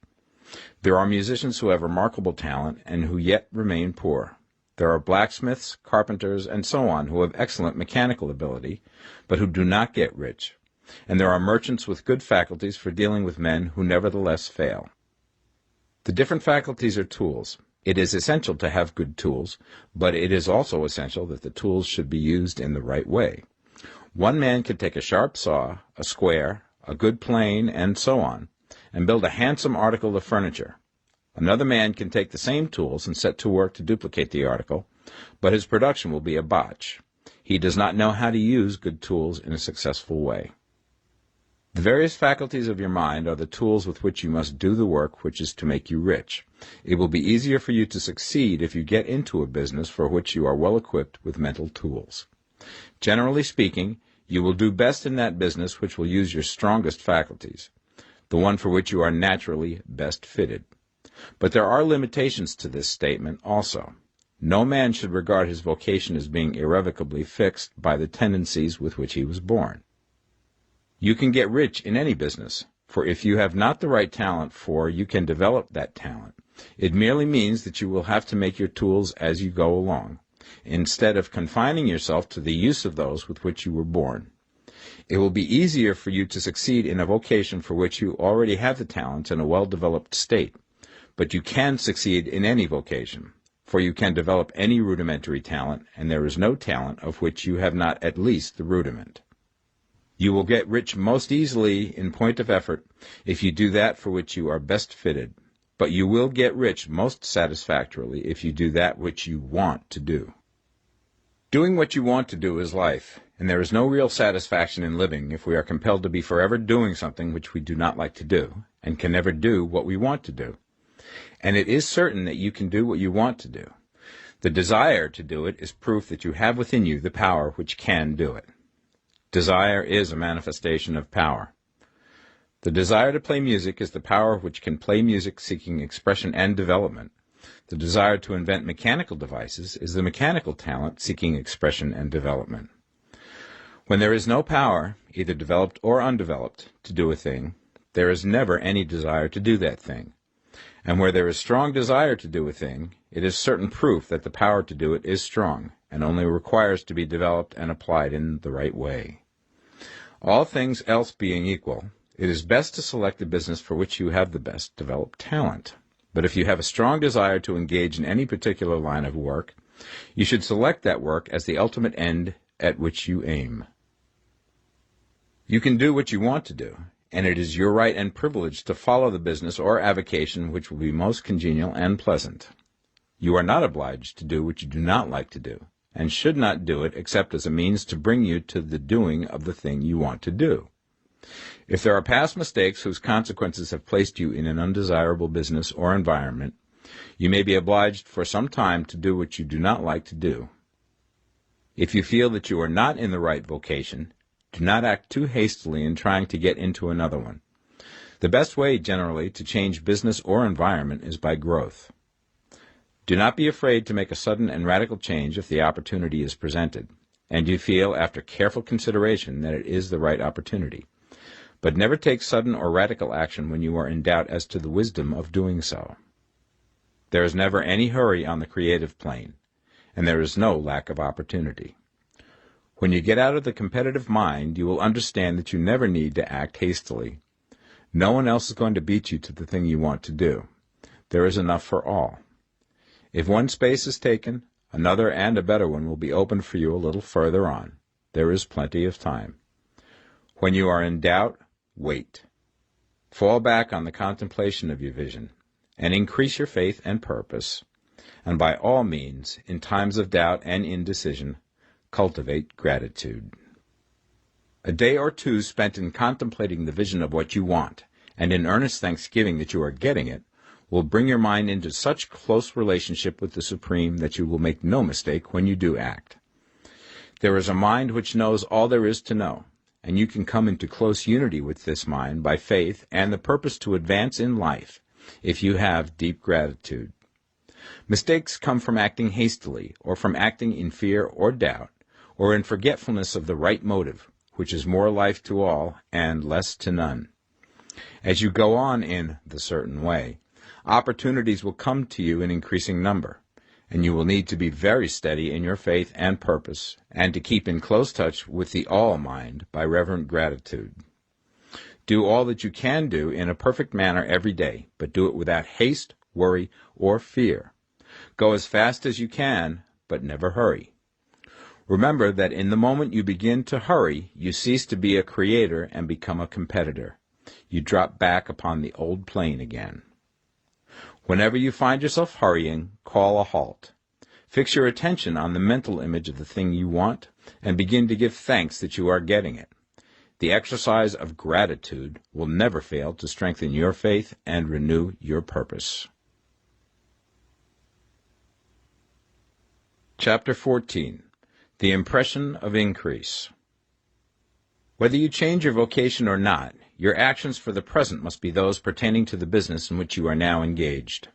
There are musicians who have remarkable talent and who yet remain poor. There are blacksmiths, carpenters, and so on who have excellent mechanical ability, but who do not get rich. And there are merchants with good faculties for dealing with men who nevertheless fail. The different faculties are tools. It is essential to have good tools, but it is also essential that the tools should be used in the right way. One man can take a sharp saw, a square, a good plane, and so on, and build a handsome article of furniture. Another man can take the same tools and set to work to duplicate the article, but his production will be a botch. He does not know how to use good tools in a successful way. The various faculties of your mind are the tools with which you must do the work which is to make you rich. It will be easier for you to succeed if you get into a business for which you are well equipped with mental tools. Generally speaking, you will do best in that business which will use your strongest faculties, the one for which you are naturally best fitted. But there are limitations to this statement also. No man should regard his vocation as being irrevocably fixed by the tendencies with which he was born. You can get rich in any business, for if you have not the right talent you can develop that talent. It merely means that you will have to make your tools as you go along, instead of confining yourself to the use of those with which you were born. It will be easier for you to succeed in a vocation for which you already have the talents in a well-developed state, but you can succeed in any vocation, for you can develop any rudimentary talent, and there is no talent of which you have not at least the rudiment. You will get rich most easily in point of effort if you do that for which you are best fitted, but you will get rich most satisfactorily if you do that which you want to do. Doing what you want to do is life, and there is no real satisfaction in living if we are compelled to be forever doing something which we do not like to do, and can never do what we want to do. And it is certain that you can do what you want to do. The desire to do it is proof that you have within you the power which can do it. Desire is a manifestation of power. The desire to play music is the power which can play music seeking expression and development. The desire to invent mechanical devices is the mechanical talent seeking expression and development. When there is no power, either developed or undeveloped, to do a thing, there is never any desire to do that thing. And where there is strong desire to do a thing, it is certain proof that the power to do it is strong, and only requires to be developed and applied in the right way. All things else being equal, it is best to select the business for which you have the best developed talent. But if you have a strong desire to engage in any particular line of work, you should select that work as the ultimate end at which you aim. You can do what you want to do, and it is your right and privilege to follow the business or avocation which will be most congenial and pleasant. You are not obliged to do what you do not like to do, and should not do it except as a means to bring you to the doing of the thing you want to do. If there are past mistakes whose consequences have placed you in an undesirable business or environment, you may be obliged for some time to do what you do not like to do. If you feel that you are not in the right vocation, do not act too hastily in trying to get into another one. The best way, generally, to change business or environment is by growth. Do not be afraid to make a sudden and radical change if the opportunity is presented, and you feel after careful consideration that it is the right opportunity. But never take sudden or radical action when you are in doubt as to the wisdom of doing so. There is never any hurry on the creative plane, and there is no lack of opportunity. When you get out of the competitive mind, you will understand that you never need to act hastily. No one else is going to beat you to the thing you want to do. There is enough for all. If one space is taken, another and a better one will be opened for you a little further on. There is plenty of time. When you are in doubt, wait. Fall back on the contemplation of your vision, and increase your faith and purpose. And by all means, in times of doubt and indecision, cultivate gratitude. A day or two spent in contemplating the vision of what you want, and in earnest thanksgiving that you are getting it, will bring your mind into such close relationship with the Supreme that you will make no mistake when you do act. There is a mind which knows all there is to know, and you can come into close unity with this mind by faith and the purpose to advance in life, if you have deep gratitude. Mistakes come from acting hastily, or from acting in fear or doubt, or in forgetfulness of the right motive, which is more life to all and less to none. As you go on in the certain way, opportunities will come to you in increasing number, and you will need to be very steady in your faith and purpose, and to keep in close touch with the all-mind by reverent gratitude. Do all that you can do in a perfect manner every day, but do it without haste, worry, or fear. Go as fast as you can, but never hurry. Remember that in the moment you begin to hurry, you cease to be a creator and become a competitor. You drop back upon the old plane again. Whenever you find yourself hurrying, call a halt. Fix your attention on the mental image of the thing you want, and begin to give thanks that you are getting it. The exercise of gratitude will never fail to strengthen your faith and renew your purpose. Chapter 14. The Impression of Increase. Whether you change your vocation or not, your actions for the present must be those pertaining to the business in which you are now engaged.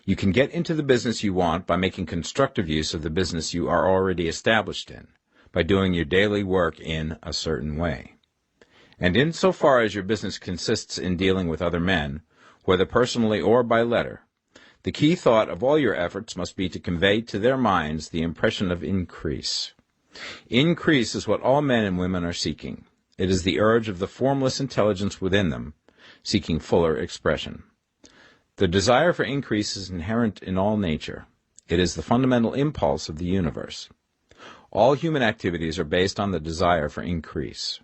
You can get into the business you want by making constructive use of the business you are already established in, by doing your daily work in a certain way. And insofar as your business consists in dealing with other men, whether personally or by letter, the key thought of all your efforts must be to convey to their minds the impression of increase. Increase is what all men and women are seeking. It is the urge of the formless intelligence within them, seeking fuller expression. The desire for increase is inherent in all nature. It is the fundamental impulse of the universe. All human activities are based on the desire for increase.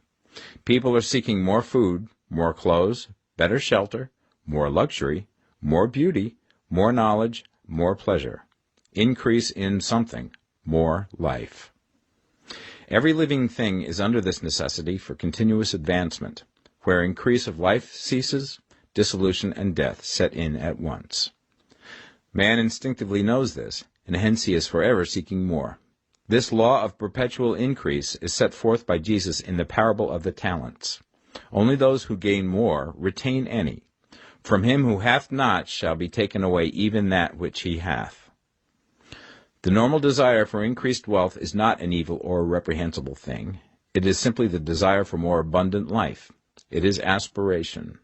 People are seeking more food, more clothes, better shelter, more luxury, more beauty, more knowledge, more pleasure. Increase in something, more life. Every living thing is under this necessity for continuous advancement. Where increase of life ceases, dissolution and death set in at once. Man instinctively knows this, and hence he is forever seeking more. This law of perpetual increase is set forth by Jesus in the parable of the talents. Only those who gain more retain any. From him who hath not shall be taken away even that which he hath. The normal desire for increased wealth is not an evil or a reprehensible thing. It is simply the desire for more abundant life. It is aspiration.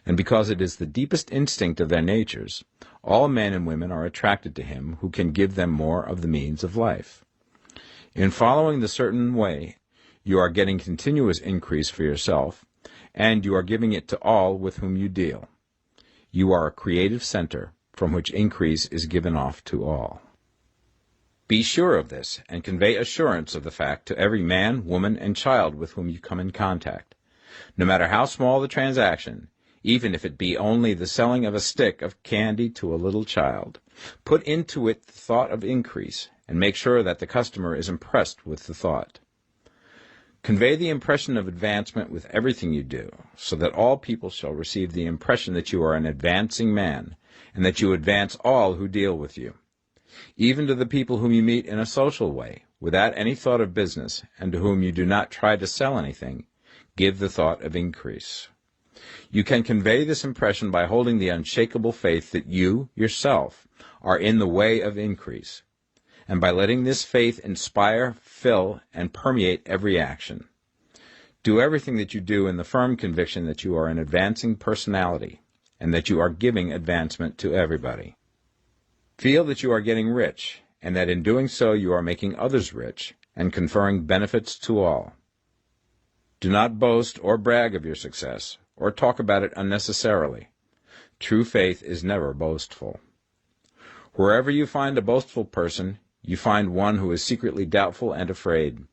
And because it is the deepest instinct of their natures, all men and women are attracted to him who can give them more of the means of life. In following the certain way, you are getting continuous increase for yourself, and you are giving it to all with whom you deal. You are a creative center from which increase is given off to all. Be sure of this, and convey assurance of the fact to every man, woman, and child with whom you come in contact. No matter how small the transaction, even if it be only the selling of a stick of candy to a little child, put into it the thought of increase, and make sure that the customer is impressed with the thought. Convey the impression of advancement with everything you do, so that all people shall receive the impression that you are an advancing man, and that you advance all who deal with you. Even to the people whom you meet in a social way, without any thought of business, and to whom you do not try to sell anything, give the thought of increase. You can convey this impression by holding the unshakable faith that you, yourself, are in the way of increase, and by letting this faith inspire, fill, and permeate every action. Do everything that you do in the firm conviction that you are an advancing personality, and that you are giving advancement to everybody. Feel that you are getting rich, and that in doing so you are making others rich, and conferring benefits to all. Do not boast or brag of your success, or talk about it unnecessarily. True faith is never boastful. Wherever you find a boastful person, you find one who is secretly doubtful and afraid.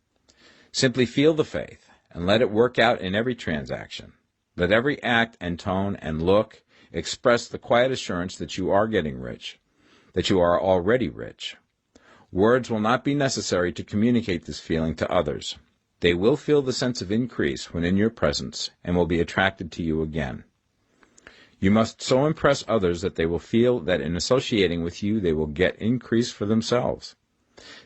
Simply feel the faith, and let it work out in every transaction. Let every act and tone and look express the quiet assurance that you are getting rich, that you are already rich. Words will not be necessary to communicate this feeling to others. They will feel the sense of increase when in your presence, and will be attracted to you again. You must so impress others that they will feel that in associating with you they will get increase for themselves.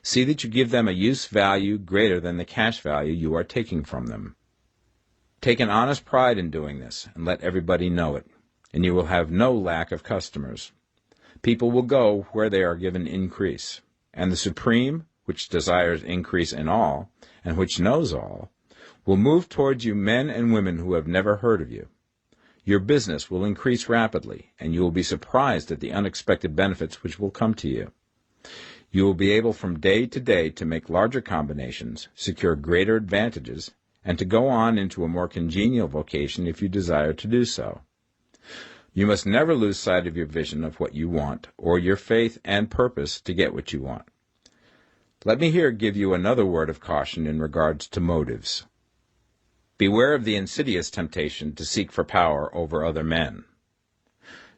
See that you give them a use value greater than the cash value you are taking from them. Take an honest pride in doing this, and let everybody know it, and you will have no lack of customers. People will go where they are given increase, and the Supreme, which desires increase in all, and which knows all, will move towards you men and women who have never heard of you. Your business will increase rapidly, and you will be surprised at the unexpected benefits which will come to you. You will be able from day to day to make larger combinations, secure greater advantages, and to go on into a more congenial vocation if you desire to do so. You must never lose sight of your vision of what you want, or your faith and purpose to get what you want. Let me here give you another word of caution in regards to motives. Beware of the insidious temptation to seek for power over other men.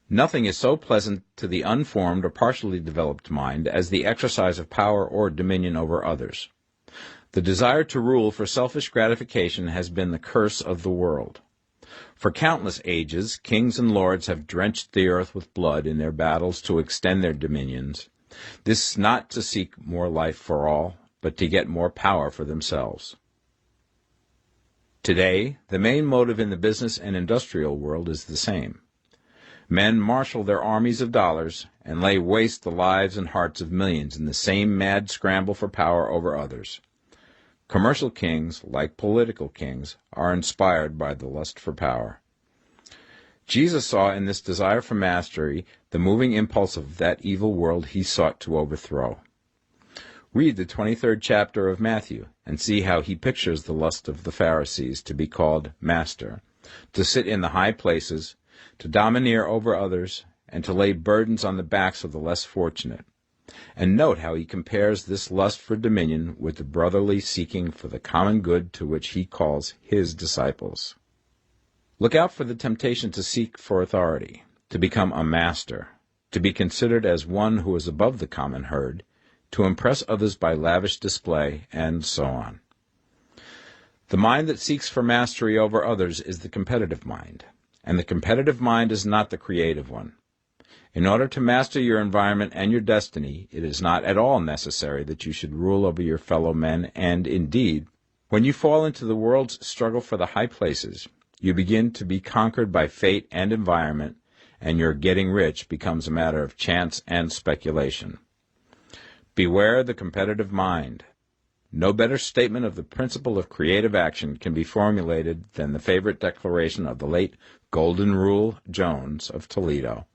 Nothing is so pleasant to the unformed or partially developed mind as the exercise of power or dominion over others. The desire to rule for selfish gratification has been the curse of the world. For countless ages, kings and lords have drenched the earth with blood in their battles to extend their dominions. This not to seek more life for all, but to get more power for themselves. Today, the main motive in the business and industrial world is the same. Men marshal their armies of dollars and lay waste the lives and hearts of millions in the same mad scramble for power over others. Commercial kings, like political kings, are inspired by the lust for power. Jesus saw in this desire for mastery the moving impulse of that evil world he sought to overthrow. Read the 23rd chapter of Matthew and see how he pictures the lust of the Pharisees to be called master, to sit in the high places, to domineer over others, and to lay burdens on the backs of the less fortunate. And note how he compares this lust for dominion with the brotherly seeking for the common good to which he calls his disciples. Look out for the temptation to seek for authority, to become a master, to be considered as one who is above the common herd, to impress others by lavish display, and so on. The mind that seeks for mastery over others is the competitive mind, and the competitive mind is not the creative one. In order to master your environment and your destiny, it is not at all necessary that you should rule over your fellow men, and indeed, when you fall into the world's struggle for the high places, you begin to be conquered by fate and environment, and your getting rich becomes a matter of chance and speculation. Beware the competitive mind. No better statement of the principle of creative action can be formulated than the favorite declaration of the late Golden Rule Jones of Toledo.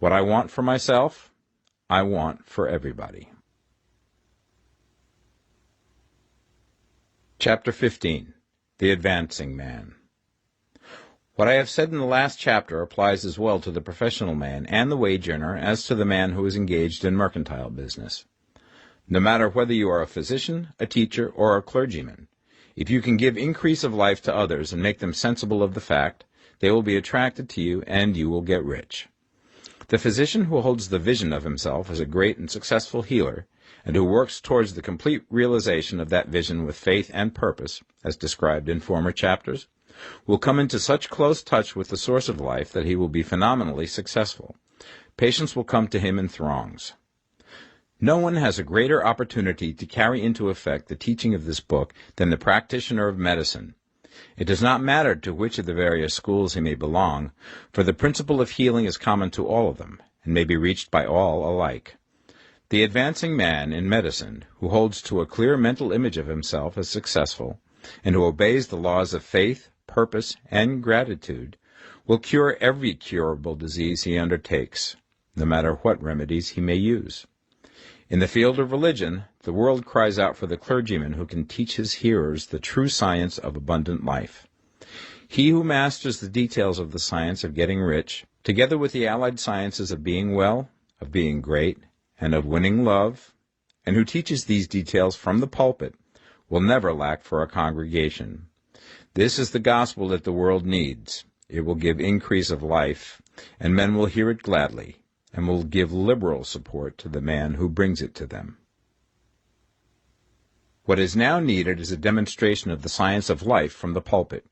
What I want for myself, I want for everybody. Chapter 15. The Advancing Man. What I have said in the last chapter applies as well to the professional man and the wage earner as to the man who is engaged in mercantile business. No matter whether you are a physician, a teacher, or a clergyman, if you can give increase of life to others and make them sensible of the fact, they will be attracted to you and you will get rich. The physician who holds the vision of himself as a great and successful healer, and who works towards the complete realization of that vision with faith and purpose, as described in former chapters, will come into such close touch with the source of life that he will be phenomenally successful. Patients will come to him in throngs. No one has a greater opportunity to carry into effect the teaching of this book than the practitioner of medicine. It does not matter to which of the various schools he may belong, for the principle of healing is common to all of them, and may be reached by all alike. The advancing man in medicine, who holds to a clear mental image of himself as successful, and who obeys the laws of faith, purpose, and gratitude, will cure every curable disease he undertakes, no matter what remedies he may use. In the field of religion, the world cries out for the clergyman who can teach his hearers the true science of abundant life. He who masters the details of the science of getting rich, together with the allied sciences of being well, of being great, and of winning love, and who teaches these details from the pulpit, will never lack for a congregation. This is the gospel that the world needs. It will give increase of life, and men will hear it gladly, and will give liberal support to the man who brings it to them. What is now needed is a demonstration of the science of life from the pulpit.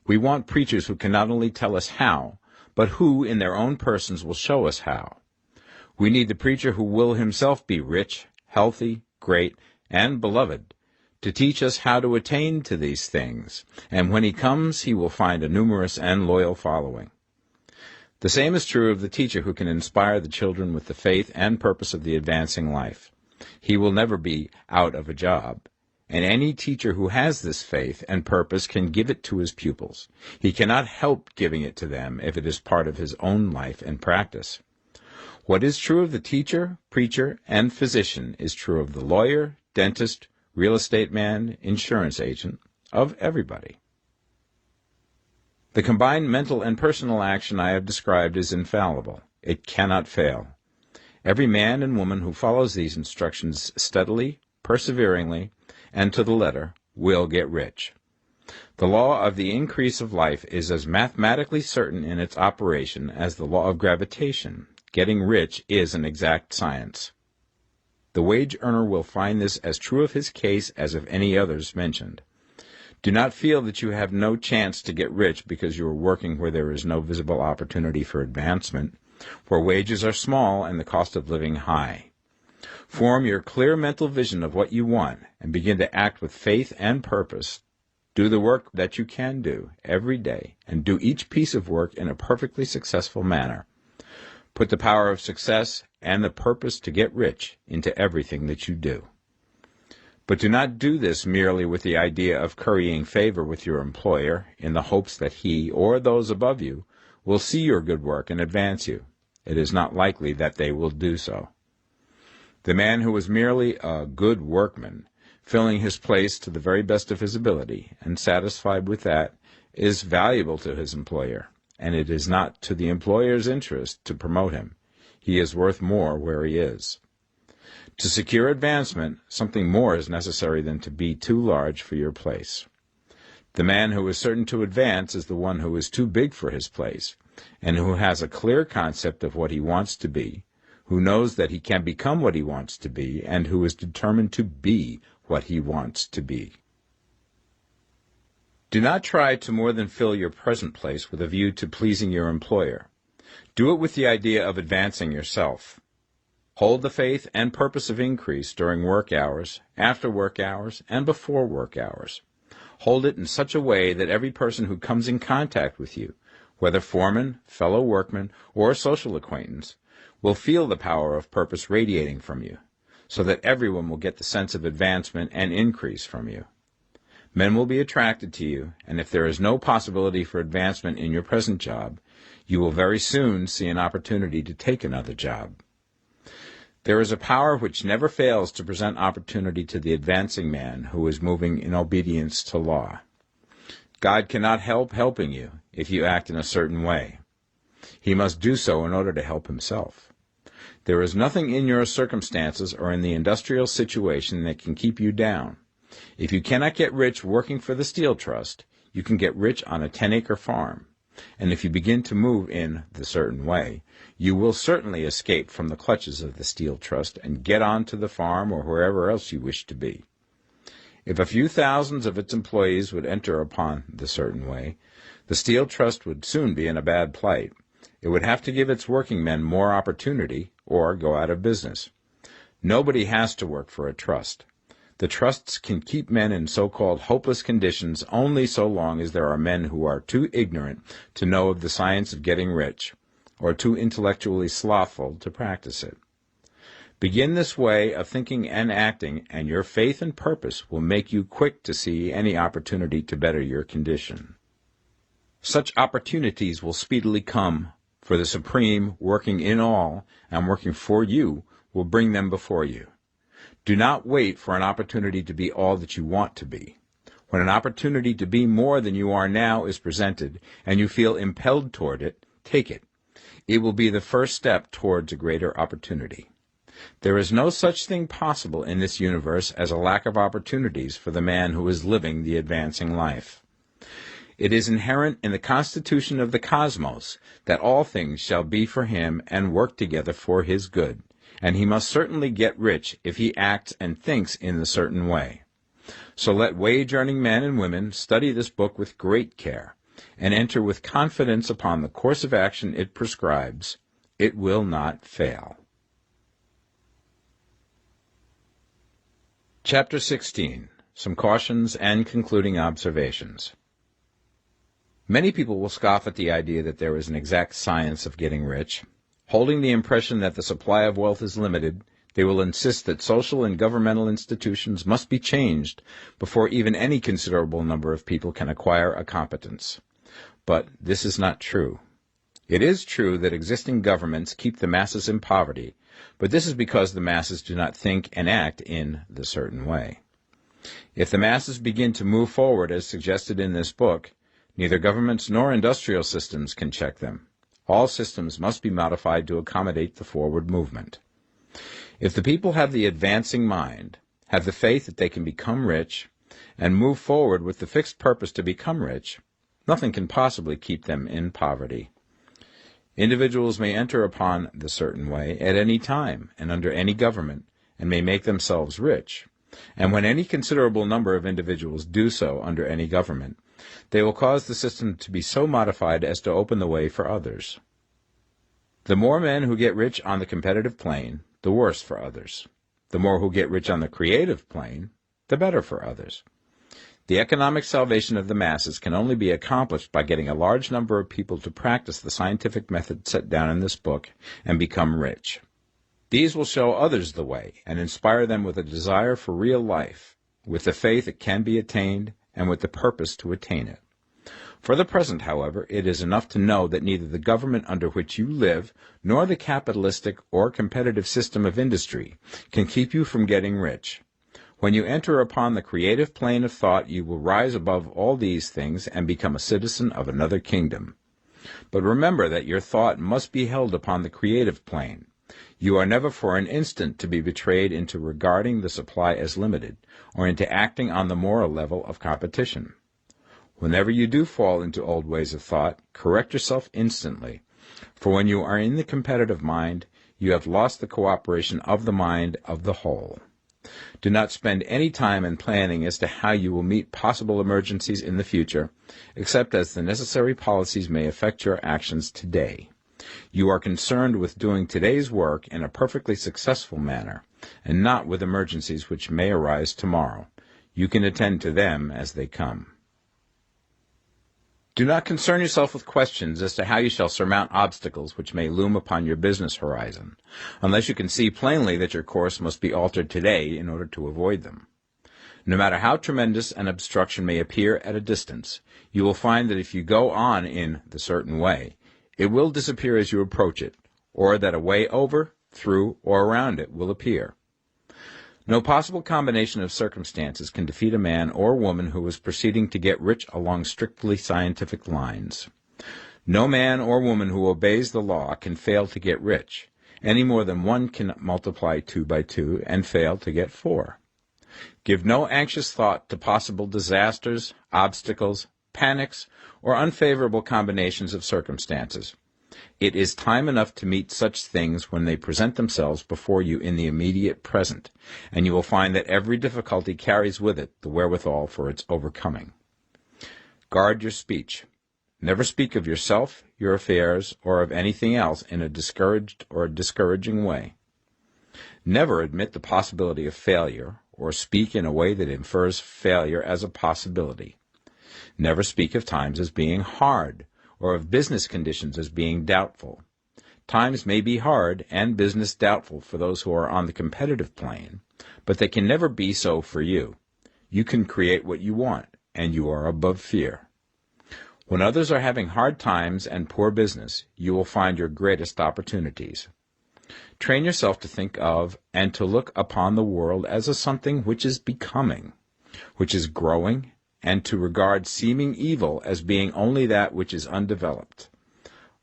We want preachers who can not only tell us how, but who, in their own persons, will show us how. We need the preacher who will himself be rich, healthy, great, and beloved, to teach us how to attain to these things, and when he comes he will find a numerous and loyal following. The same is true of the teacher who can inspire the children with the faith and purpose of the advancing life. He will never be out of a job. And any teacher who has this faith and purpose can give it to his pupils. He cannot help giving it to them if it is part of his own life and practice. What is true of the teacher, preacher, and physician is true of the lawyer, dentist, real estate man, insurance agent, of everybody. The combined mental and personal action I have described is infallible. It cannot fail. Every man and woman who follows these instructions steadily, perseveringly, and to the letter will get rich. The law of the increase of life is as mathematically certain in its operation as the law of gravitation. Getting rich is an exact science. The wage earner will find this as true of his case as of any others mentioned. Do not feel that you have no chance to get rich because you are working where there is no visible opportunity for advancement, where wages are small and the cost of living high. Form your clear mental vision of what you want and begin to act with faith and purpose. Do the work that you can do every day and do each piece of work in a perfectly successful manner. Put the power of success and the purpose to get rich into everything that you do. But do not do this merely with the idea of currying favor with your employer in the hopes that he or those above you will see your good work and advance you. It is not likely that they will do so. The man who is merely a good workman, filling his place to the very best of his ability, and satisfied with that, is valuable to his employer, and it is not to the employer's interest to promote him. He is worth more where he is. To secure advancement, something more is necessary than to be too large for your place. The man who is certain to advance is the one who is too big for his place, and who has a clear concept of what he wants to be, who knows that he can become what he wants to be, and who is determined to be what he wants to be. Do not try to more than fill your present place with a view to pleasing your employer. Do it with the idea of advancing yourself. Hold the faith and purpose of increase during work hours, after work hours, and before work hours. Hold it in such a way that every person who comes in contact with you, whether foreman, fellow workman, or social acquaintance, will feel the power of purpose radiating from you, so that everyone will get the sense of advancement and increase from you. Men will be attracted to you, and if there is no possibility for advancement in your present job, you will very soon see an opportunity to take another job. There is a power which never fails to present opportunity to the advancing man who is moving in obedience to law. God cannot help helping you if you act in a certain way. He must do so in order to help himself. There is nothing in your circumstances or in the industrial situation that can keep you down. If you cannot get rich working for the Steel Trust, you can get rich on a 10-acre farm. And if you begin to move in the certain way, you will certainly escape from the clutches of the Steel Trust and get on to the farm or wherever else you wish to be. If a few thousands of its employees would enter upon the certain way, the Steel Trust would soon be in a bad plight. It would have to give its working men more opportunity or go out of business. Nobody has to work for a trust. The trusts can keep men in so-called hopeless conditions only so long as there are men who are too ignorant to know of the science of getting rich, or too intellectually slothful to practice it. Begin this way of thinking and acting, and your faith and purpose will make you quick to see any opportunity to better your condition. Such opportunities will speedily come, for the Supreme, working in all and working for you, will bring them before you. Do not wait for an opportunity to be all that you want to be. When an opportunity to be more than you are now is presented, and you feel impelled toward it, take it. It will be the first step towards a greater opportunity. There is no such thing possible in this universe as a lack of opportunities for the man who is living the advancing life. It is inherent in the constitution of the cosmos that all things shall be for him and work together for his good, and he must certainly get rich if he acts and thinks in the certain way. So let wage-earning men and women study this book with great care, and enter with confidence upon the course of action it prescribes. It will not fail. Chapter 16. Some Cautions and Concluding Observations. Many people will scoff at the idea that there is an exact science of getting rich. Holding the impression that the supply of wealth is limited, they will insist that social and governmental institutions must be changed before even any considerable number of people can acquire a competence. But this is not true. It is true that existing governments keep the masses in poverty, but this is because the masses do not think and act in the certain way. If the masses begin to move forward as suggested in this book, neither governments nor industrial systems can check them. All systems must be modified to accommodate the forward movement. If the people have the advancing mind, have the faith that they can become rich, and move forward with the fixed purpose to become rich, nothing can possibly keep them in poverty. Individuals may enter upon the certain way at any time and under any government, and may make themselves rich. And when any considerable number of individuals do so under any government, they will cause the system to be so modified as to open the way for others. The more men who get rich on the competitive plane, the worse for others. The more who get rich on the creative plane, the better for others. The economic salvation of the masses can only be accomplished by getting a large number of people to practice the scientific method set down in this book and become rich. These will show others the way and inspire them with a desire for real life, with the faith it can be attained, and with the purpose to attain it. For the present, however, it is enough to know that neither the government under which you live, nor the capitalistic or competitive system of industry can keep you from getting rich. When you enter upon the creative plane of thought, you will rise above all these things and become a citizen of another kingdom. But remember that your thought must be held upon the creative plane. You are never for an instant to be betrayed into regarding the supply as limited, or into acting on the moral level of competition. Whenever you do fall into old ways of thought, correct yourself instantly, for when you are in the competitive mind, you have lost the cooperation of the mind of the whole. Do not spend any time in planning as to how you will meet possible emergencies in the future, except as the necessary policies may affect your actions today. You are concerned with doing today's work in a perfectly successful manner, and not with emergencies which may arise tomorrow. You can attend to them as they come. Do not concern yourself with questions as to how you shall surmount obstacles which may loom upon your business horizon, unless you can see plainly that your course must be altered today in order to avoid them. No matter how tremendous an obstruction may appear at a distance, you will find that if you go on in the certain way, it will disappear as you approach it, or that a way over, through, or around it will appear. No possible combination of circumstances can defeat a man or woman who is proceeding to get rich along strictly scientific lines. No man or woman who obeys the law can fail to get rich, any more than one can multiply 2 by 2 and fail to get 4. Give no anxious thought to possible disasters, obstacles, panics, or unfavorable combinations of circumstances. It is time enough to meet such things when they present themselves before you in the immediate present, and you will find that every difficulty carries with it the wherewithal for its overcoming. Guard your speech. Never speak of yourself, your affairs, or of anything else in a discouraged or discouraging way. Never admit the possibility of failure, or speak in a way that infers failure as a possibility. Never speak of times as being hard, or of business conditions as being doubtful. Times may be hard and business doubtful for those who are on the competitive plane, but they can never be so for you. You can create what you want, and you are above fear. When others are having hard times and poor business, you will find your greatest opportunities. Train yourself to think of and to look upon the world as a something which is becoming, which is growing, and to regard seeming evil as being only that which is undeveloped.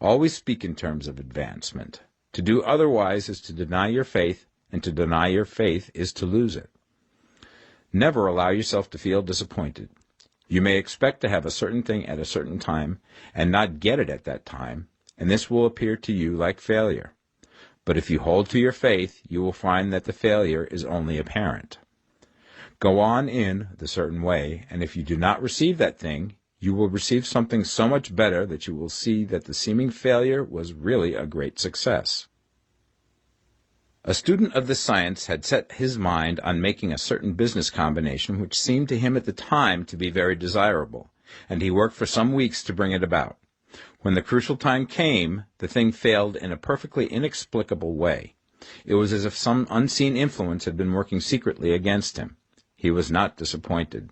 Always speak in terms of advancement. To do otherwise is to deny your faith, and to deny your faith is to lose it. Never allow yourself to feel disappointed. You may expect to have a certain thing at a certain time, and not get it at that time, and this will appear to you like failure. But if you hold to your faith, you will find that the failure is only apparent. Go on in the certain way, and if you do not receive that thing, you will receive something so much better that you will see that the seeming failure was really a great success. A student of this science had set his mind on making a certain business combination which seemed to him at the time to be very desirable, and he worked for some weeks to bring it about. When the crucial time came, the thing failed in a perfectly inexplicable way. It was as if some unseen influence had been working secretly against him. He was not disappointed.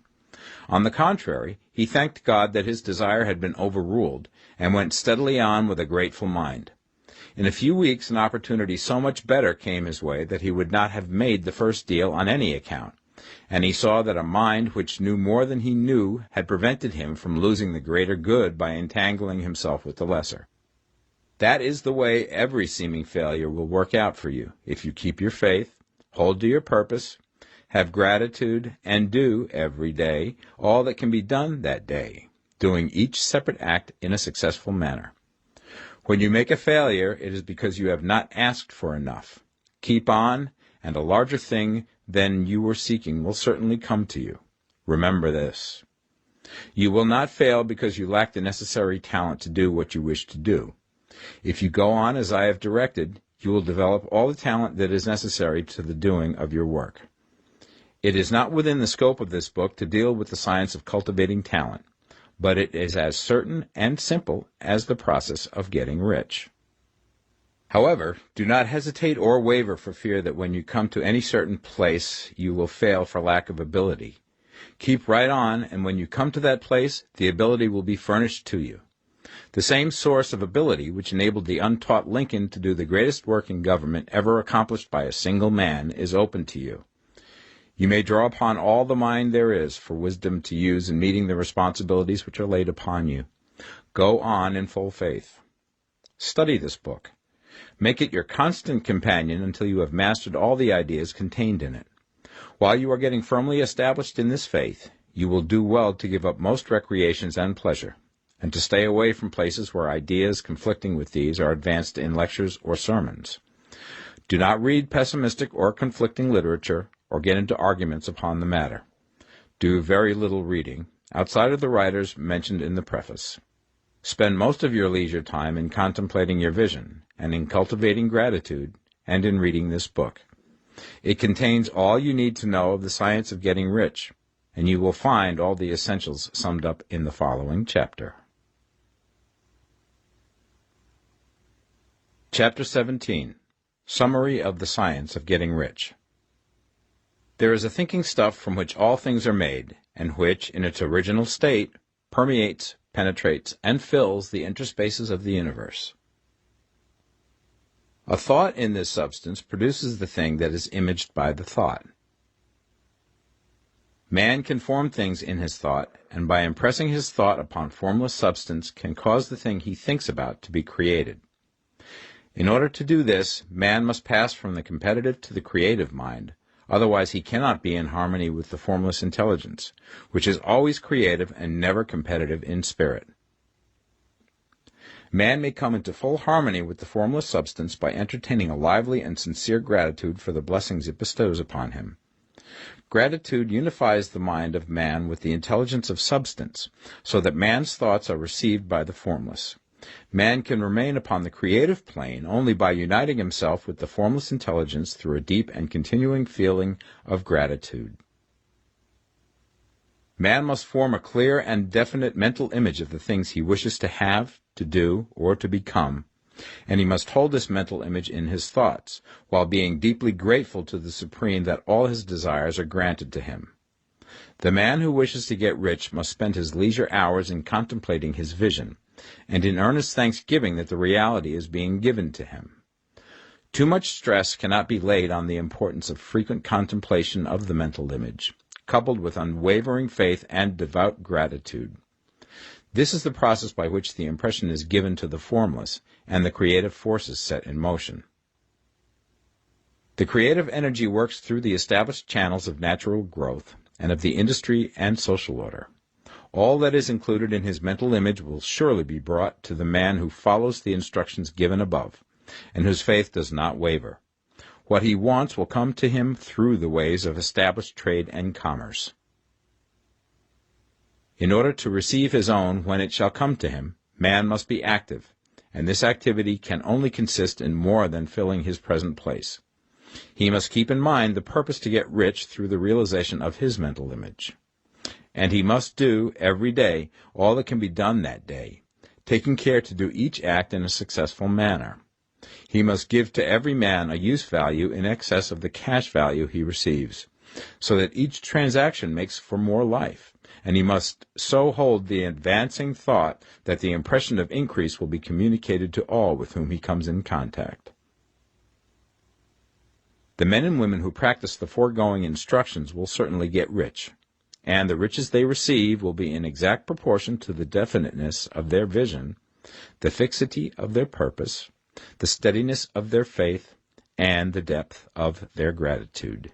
On the contrary, he thanked God that his desire had been overruled, and went steadily on with a grateful mind. In a few weeks, an opportunity so much better came his way that he would not have made the first deal on any account, and he saw that a mind which knew more than he knew had prevented him from losing the greater good by entangling himself with the lesser. That is the way every seeming failure will work out for you, if you keep your faith, hold to your purpose, have gratitude, and do, every day, all that can be done that day, doing each separate act in a successful manner. When you make a failure, it is because you have not asked for enough. Keep on, and a larger thing than you were seeking will certainly come to you. Remember this. You will not fail because you lack the necessary talent to do what you wish to do. If you go on as I have directed, you will develop all the talent that is necessary to the doing of your work. It is not within the scope of this book to deal with the science of cultivating talent, but it is as certain and simple as the process of getting rich. However, do not hesitate or waver for fear that when you come to any certain place you will fail for lack of ability. Keep right on, and when you come to that place, the ability will be furnished to you. The same source of ability which enabled the untaught Lincoln to do the greatest work in government ever accomplished by a single man is open to you. You may draw upon all the mind there is for wisdom to use in meeting the responsibilities which are laid upon you. Go on in full faith. Study this book. Make it your constant companion until you have mastered all the ideas contained in it. While you are getting firmly established in this faith, you will do well to give up most recreations and pleasure, and to stay away from places where ideas conflicting with these are advanced in lectures or sermons. Do not read pessimistic or conflicting literature, or get into arguments upon the matter. Do very little reading, outside of the writers mentioned in the preface. Spend most of your leisure time in contemplating your vision, and in cultivating gratitude, and in reading this book. It contains all you need to know of the science of getting rich, and you will find all the essentials summed up in the following chapter. Chapter 17. Summary of the Science of Getting Rich. There is a thinking stuff from which all things are made, and which, in its original state, permeates, penetrates, and fills the interspaces of the universe. A thought in this substance produces the thing that is imaged by the thought. Man can form things in his thought, and by impressing his thought upon formless substance can cause the thing he thinks about to be created. In order to do this, man must pass from the competitive to the creative mind, otherwise he cannot be in harmony with the formless intelligence, which is always creative and never competitive in spirit. Man may come into full harmony with the formless substance by entertaining a lively and sincere gratitude for the blessings it bestows upon him. Gratitude unifies the mind of man with the intelligence of substance, so that man's thoughts are received by the formless. Man can remain upon the creative plane only by uniting himself with the formless intelligence through a deep and continuing feeling of gratitude. Man must form a clear and definite mental image of the things he wishes to have, to do, or to become, and he must hold this mental image in his thoughts, while being deeply grateful to the Supreme that all his desires are granted to him. The man who wishes to get rich must spend his leisure hours in contemplating his vision, and in earnest thanksgiving that the reality is being given to him. Too much stress cannot be laid on the importance of frequent contemplation of the mental image, coupled with unwavering faith and devout gratitude. This is the process by which the impression is given to the formless, and the creative forces set in motion. The creative energy works through the established channels of natural growth, and of the industry and social order. All that is included in his mental image will surely be brought to the man who follows the instructions given above, and whose faith does not waver. What he wants will come to him through the ways of established trade and commerce. In order to receive his own when it shall come to him, man must be active, and this activity can only consist in more than filling his present place. He must keep in mind the purpose to get rich through the realization of his mental image. And he must do, every day, all that can be done that day, taking care to do each act in a successful manner. He must give to every man a use value in excess of the cash value he receives, so that each transaction makes for more life, and he must so hold the advancing thought that the impression of increase will be communicated to all with whom he comes in contact. The men and women who practice the foregoing instructions will certainly get rich, and the riches they receive will be in exact proportion to the definiteness of their vision, the fixity of their purpose, the steadiness of their faith, and the depth of their gratitude.